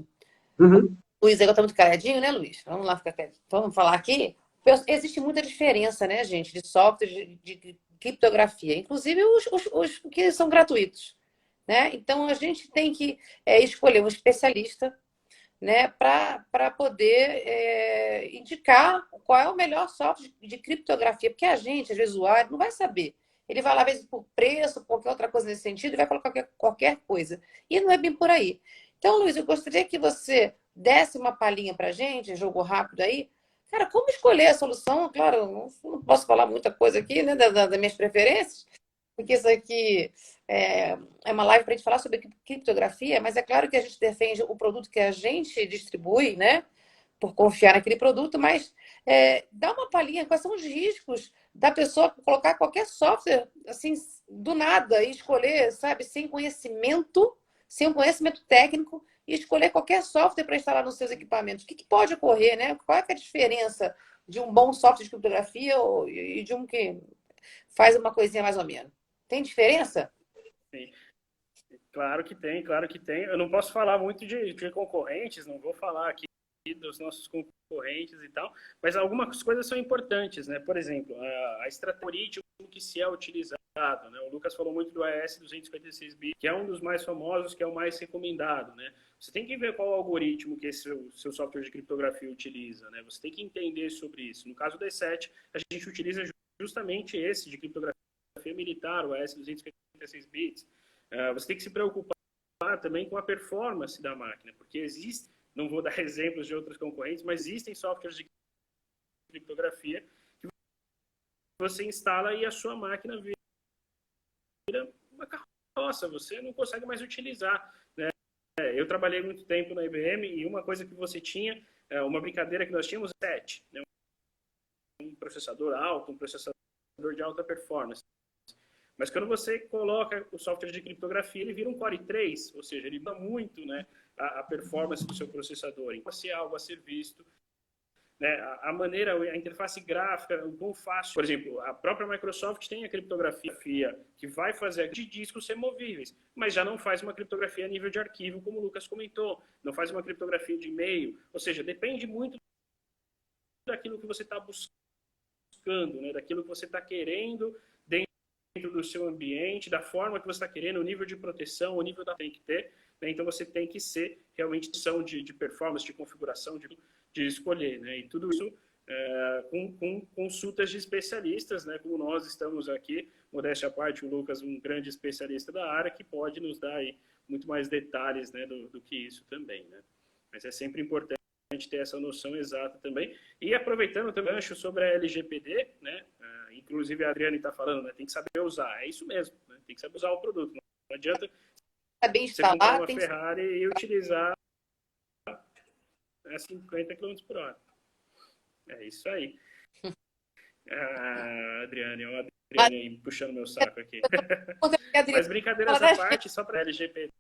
Uhum. Luiz, agora tá muito caladinho, né, Luiz? Vamos lá ficar quieto. Vamos falar aqui. Existe muita diferença, né, gente, de software de criptografia, inclusive os que são gratuitos, né? Então a gente tem que escolher um especialista, né, para poder indicar qual é o melhor software de criptografia, porque a gente, às vezes, o usuário, não vai saber. Ele vai lá, às vezes, por preço, qualquer outra coisa nesse sentido, e vai colocar qualquer coisa. E não é bem por aí. Então, Luiz, eu gostaria que você desse uma palhinha para a gente, jogo rápido aí. Cara, como escolher a solução? Claro, não posso falar muita coisa aqui, né, das minhas preferências, porque isso aqui é uma live para a gente falar sobre criptografia, mas é claro que a gente defende o produto que a gente distribui, né? Por confiar naquele produto, mas dá uma palhinha, quais são os riscos da pessoa colocar qualquer software assim do nada e escolher, sabe, sem um conhecimento técnico, e escolher qualquer software para instalar nos seus equipamentos. O que pode ocorrer, né? Qual é a diferença de um bom software de criptografia e de um que faz uma coisinha mais ou menos? Tem diferença? Sim. Claro que tem, claro que tem. Eu não posso falar muito de concorrentes, não vou falar aqui dos nossos concorrentes e tal, mas algumas coisas são importantes, né? Por exemplo, a estratégia que se é utilizado, né? O Lucas falou muito do AES 256 bits, que é um dos mais famosos, que é o mais recomendado, né? Você tem que ver qual algoritmo que esse seu software de criptografia utiliza, né? Você tem que entender sobre isso. No caso do E7, a gente utiliza justamente esse de criptografia militar, o AES 256 bits. Você tem que se preocupar também com a performance da máquina, porque existe, não vou dar exemplos de outros concorrentes, mas existem softwares de criptografia que você instala e a sua máquina vira uma carroça, você não consegue mais utilizar, né? Eu trabalhei muito tempo na IBM e uma coisa que você tinha, uma brincadeira que nós tínhamos, 7, né? Um processador alto, um processador de alta performance. Mas quando você coloca o software de criptografia, ele vira um Core 3, ou seja, ele muda muito, né, a performance do seu processador. Então, se é algo a ser visto, né, a maneira, a interface gráfica, o quão fácil. Por exemplo, a própria Microsoft tem a criptografia que vai fazer de discos removíveis, mas já não faz uma criptografia a nível de arquivo, como o Lucas comentou. Não faz uma criptografia de e-mail. Ou seja, depende muito daquilo que você está buscando, né, daquilo que você está querendo dentro do seu ambiente, da forma que você está querendo, o nível de proteção, o nível da tem que ter, né? Então você tem que ser realmente de performance, de configuração, de escolher, né? E tudo isso com consultas de especialistas, né? Como nós estamos aqui, modéstia à parte, o Lucas, um grande especialista da área, que pode nos dar aí muito mais detalhes, né, do que isso também, né? Mas é sempre importante ter essa noção exata também. E aproveitando também o gancho sobre a LGPD, né? Inclusive a Adriane está falando, né? Tem que saber usar. É isso mesmo, né? Tem que saber usar o produto. Não adianta Saber você comprar instalar, uma Ferrari e utilizar a 50 km por hora. É isso aí. Adriane, ó, a Adriane aí puxando meu saco aqui. Mas brincadeiras à parte, só para LGPD.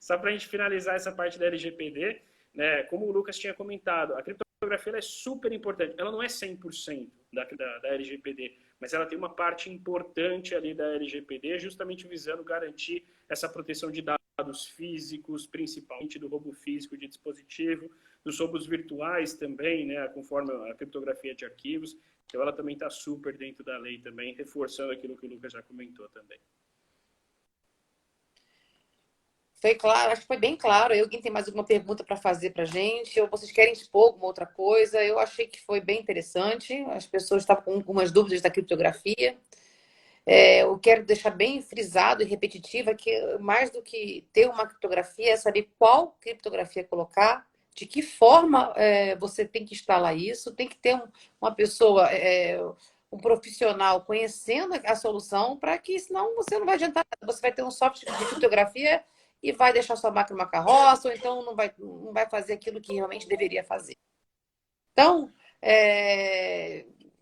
Só para a gente finalizar essa parte da LGPD, né, como o Lucas tinha comentado, a criptografia é super importante. Ela não é 100% da LGPD, mas ela tem uma parte importante ali da LGPD, justamente visando garantir essa proteção de dados físicos, principalmente do roubo físico de dispositivo, dos roubos virtuais também, né, conforme a criptografia de arquivos. Então ela também está super dentro da lei também, reforçando aquilo que o Lucas já comentou também. Foi claro, acho que foi bem claro. Alguém tem mais alguma pergunta para fazer para a gente? Ou vocês querem expor alguma outra coisa? Eu achei que foi bem interessante. As pessoas estavam com algumas dúvidas da criptografia. Eu quero deixar bem frisado e repetitiva que mais do que ter uma criptografia é saber qual criptografia colocar, de que forma você tem que instalar isso, tem que ter uma pessoa, um profissional conhecendo a solução, para que senão você não vai adiantar nada. Você vai ter um software de criptografia e vai deixar sua máquina uma carroça, ou então não vai fazer aquilo que realmente deveria fazer. Então,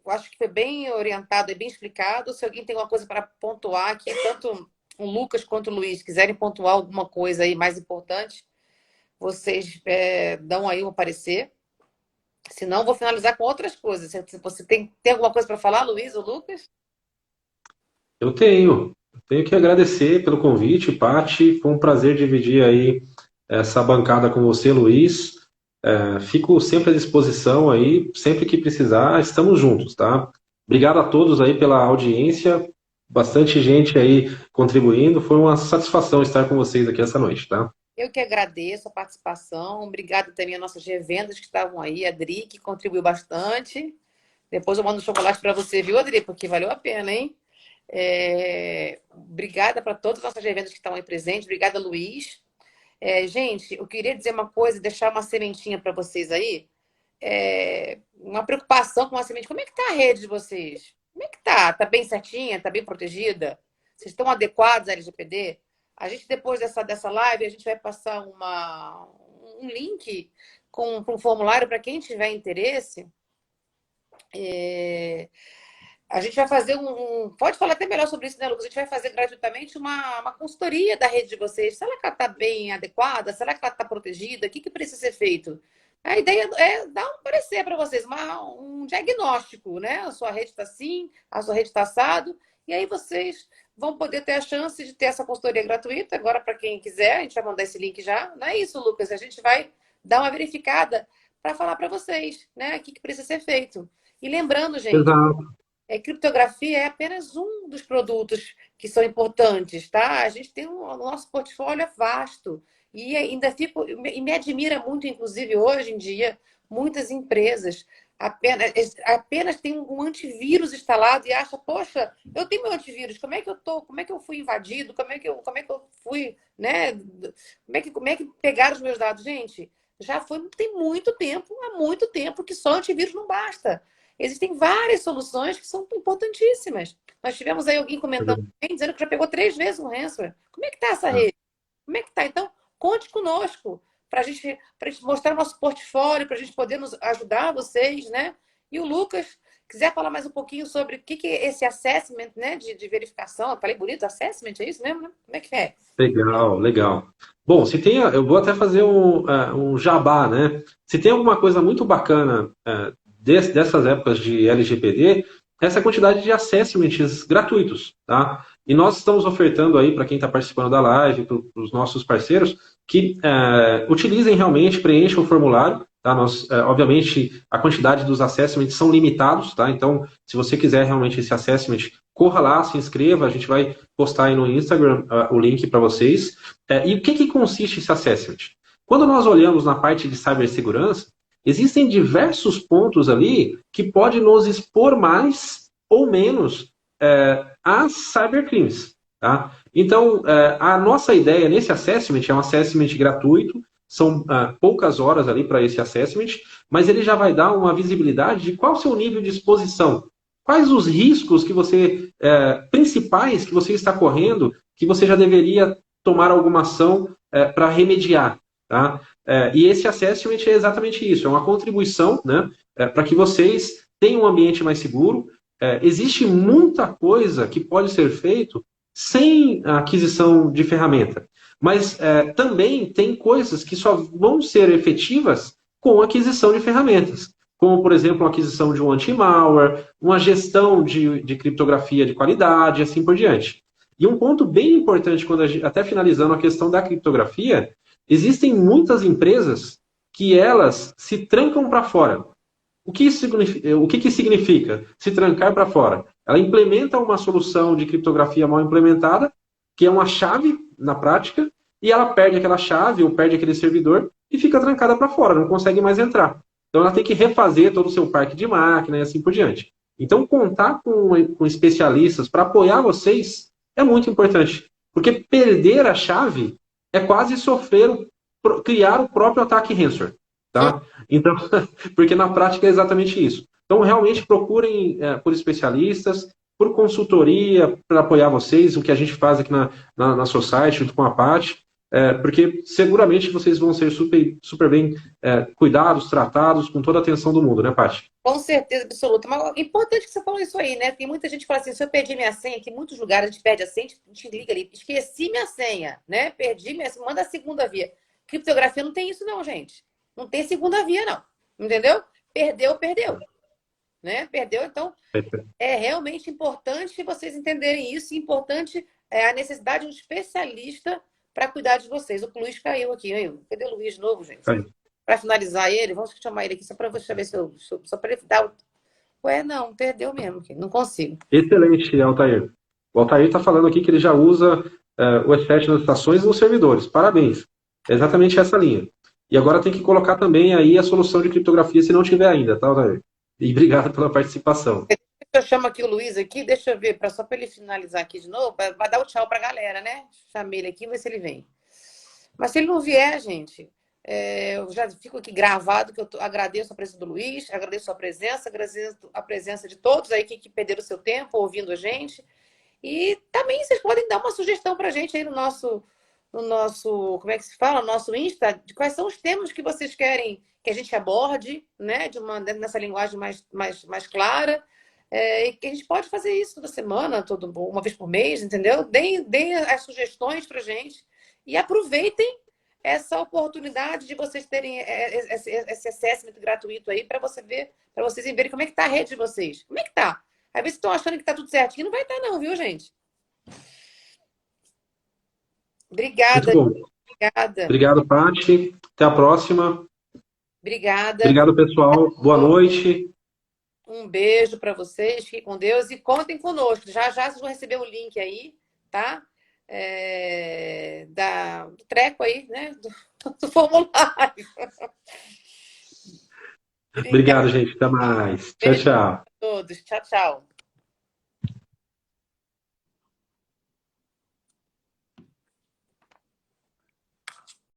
eu acho que foi bem orientado e bem explicado. Se alguém tem alguma coisa para pontuar aqui, tanto o Lucas quanto o Luiz quiserem pontuar alguma coisa aí mais importante, vocês dão aí um parecer. Senão, vou finalizar com outras coisas. Se você tem alguma coisa para falar, Luiz ou Lucas? Eu tenho que agradecer pelo convite, Paty. Foi um prazer dividir aí essa bancada com você, Luiz. Fico sempre à disposição aí, sempre que precisar, estamos juntos, tá? Obrigado a todos aí pela audiência, bastante gente aí contribuindo. Foi uma satisfação estar com vocês aqui essa noite, tá? Eu que agradeço a participação. Obrigada também às nossas revendas que estavam aí, a Adri, que contribuiu bastante. Depois eu mando um chocolate para você, viu, Adri? Porque valeu a pena, hein? Obrigada para todas as nossas revendas que estão aí presentes. Obrigada, Luiz. Gente, eu queria dizer uma coisa, deixar uma sementinha para vocês aí. Uma preocupação com a semente. Como é que tá a rede de vocês? Como é que tá? Tá bem certinha? Tá bem protegida? Vocês estão adequados à LGPD? A gente, depois dessa live, a gente vai passar um link com um formulário para quem tiver interesse. A gente vai fazer Pode falar até melhor sobre isso, né, Lucas? A gente vai fazer gratuitamente uma consultoria da rede de vocês. Será que ela está bem adequada? Será que ela está protegida? O que precisa ser feito? A ideia é dar um parecer para vocês, um diagnóstico, né? A sua rede está assim, a sua rede está assado, e aí vocês vão poder ter a chance de ter essa consultoria gratuita. Agora, para quem quiser, a gente vai mandar esse link já. Não é isso, Lucas? A gente vai dar uma verificada para falar para vocês, né? O que precisa ser feito. E lembrando, gente, Exato. criptografia é apenas um dos produtos que são importantes, tá? A gente tem o nosso portfólio é vasto. E ainda me admira muito, inclusive, hoje em dia, muitas empresas apenas têm um antivírus instalado e acham, poxa, eu tenho meu antivírus, como é que eu fui invadido, como é que eu fui, né? Como é que pegaram os meus dados? Gente, tem há muito tempo que só antivírus não basta. Existem várias soluções que são importantíssimas. Nós tivemos aí alguém comentando, dizendo que já pegou 3 vezes um ransomware. Como é que está essa rede? Como é que está? Então, conte conosco para a gente mostrar o nosso portfólio, para a gente poder nos ajudar vocês, né? E o Lucas, quiser falar mais um pouquinho sobre o que é esse assessment, né? De verificação. Eu falei bonito, assessment, é isso mesmo, né? Como é que é? Legal, legal. Bom, eu vou até fazer um jabá, né? Se tem alguma coisa muito bacana dessas épocas de LGPD, essa quantidade de assessments gratuitos, tá? E nós estamos ofertando aí para quem está participando da live, para os nossos parceiros, que utilizem realmente, preencham o formulário, tá? Obviamente, a quantidade dos assessments são limitados, tá? Então, se você quiser realmente esse assessment, corra lá, se inscreva, a gente vai postar aí no Instagram o link para vocês. E o que consiste esse assessment? Quando nós olhamos na parte de cibersegurança, existem diversos pontos ali que podem nos expor mais ou menos a cybercrimes. Tá? Então, a nossa ideia nesse assessment é um assessment gratuito, são poucas horas ali para esse assessment, mas ele já vai dar uma visibilidade de qual o seu nível de exposição. Quais os riscos principais que você está correndo, que você já deveria tomar alguma ação para remediar. Tá? E esse assessment é exatamente isso, é uma contribuição, né, para que vocês tenham um ambiente mais seguro. Existe muita coisa que pode ser feito sem a aquisição de ferramenta, mas também tem coisas que só vão ser efetivas com a aquisição de ferramentas, como, por exemplo, a aquisição de um anti-malware, uma gestão de criptografia de qualidade, e assim por diante. E um ponto bem importante, até finalizando a questão da criptografia, existem muitas empresas que elas se trancam para fora. O que significa se trancar para fora? Ela implementa uma solução de criptografia mal implementada, que é uma chave na prática, e ela perde aquela chave ou perde aquele servidor e fica trancada para fora, não consegue mais entrar. Então ela tem que refazer todo o seu parque de máquina e assim por diante. Então contar com especialistas para apoiar vocês é muito importante, porque perder a chave é quase criar o próprio ataque ransomware. Tá? Então, porque na prática é exatamente isso. Então, realmente procurem por especialistas, por consultoria para apoiar vocês, o que a gente faz aqui na Society, junto com a Paty, porque seguramente vocês vão ser super bem cuidados, tratados, com toda a atenção do mundo, né, Paty? Com certeza absoluta. Mas é importante que você falou isso aí, né? Tem muita gente que fala assim, se eu perdi minha senha, que em muitos lugares a gente perde a senha, a gente liga ali, esqueci minha senha, né? Perdi minha senha, manda a segunda via. Criptografia não tem isso não, gente. Não tem segunda via, não. Entendeu? Perdeu, perdeu. Né? Perdeu, então é realmente importante vocês entenderem isso, e importante a necessidade de um especialista para cuidar de vocês. O Luiz caiu aqui, hein? Cadê o Luiz de novo, gente? Para finalizar ele, vamos chamar ele aqui só para você ver só para ele dar o... Ué, não, perdeu mesmo, não consigo. Excelente, Altair. O Altair está falando aqui que ele já usa o E7 nas estações e nos servidores. Parabéns. É exatamente essa linha. E agora tem que colocar também aí a solução de criptografia, se não tiver ainda, tá, Altair? E obrigado pela participação. Eu chamo aqui o Luiz aqui, deixa eu ver, só para ele finalizar aqui de novo, vai dar o tchau para a galera, né? Chamei ele aqui, ver se ele vem. Mas se ele não vier, gente, eu já fico aqui gravado, que eu agradeço a presença do Luiz, agradeço a presença, agradeço a presença de todos aí que perderam o seu tempo ouvindo a gente. E também vocês podem dar uma sugestão para a gente aí no nosso, como é que se fala? No nosso Insta, de quais são os temas que vocês querem que a gente aborde, né? Nessa linguagem mais clara. E que a gente pode fazer isso toda semana, uma vez por mês, entendeu? Deem as sugestões para a gente e aproveitem essa oportunidade de vocês terem esse assessment gratuito aí para vocês verem como é que está a rede de vocês. Como é que tá? Às vezes estão achando que está tudo certinho, não vai estar não, viu, gente? Muito Obrigada, bom. obrigada, Obrigado, Paty. Até a próxima. obrigada. Obrigado, pessoal. Boa noite. Um beijo para vocês, fiquem com Deus e contem conosco. Já já vocês vão receber o link aí, tá? Do treco aí, né? Do formulário. Obrigada Obrigado, gente. Até mais. Tchau, a tchau. todos. Tchau, tchau.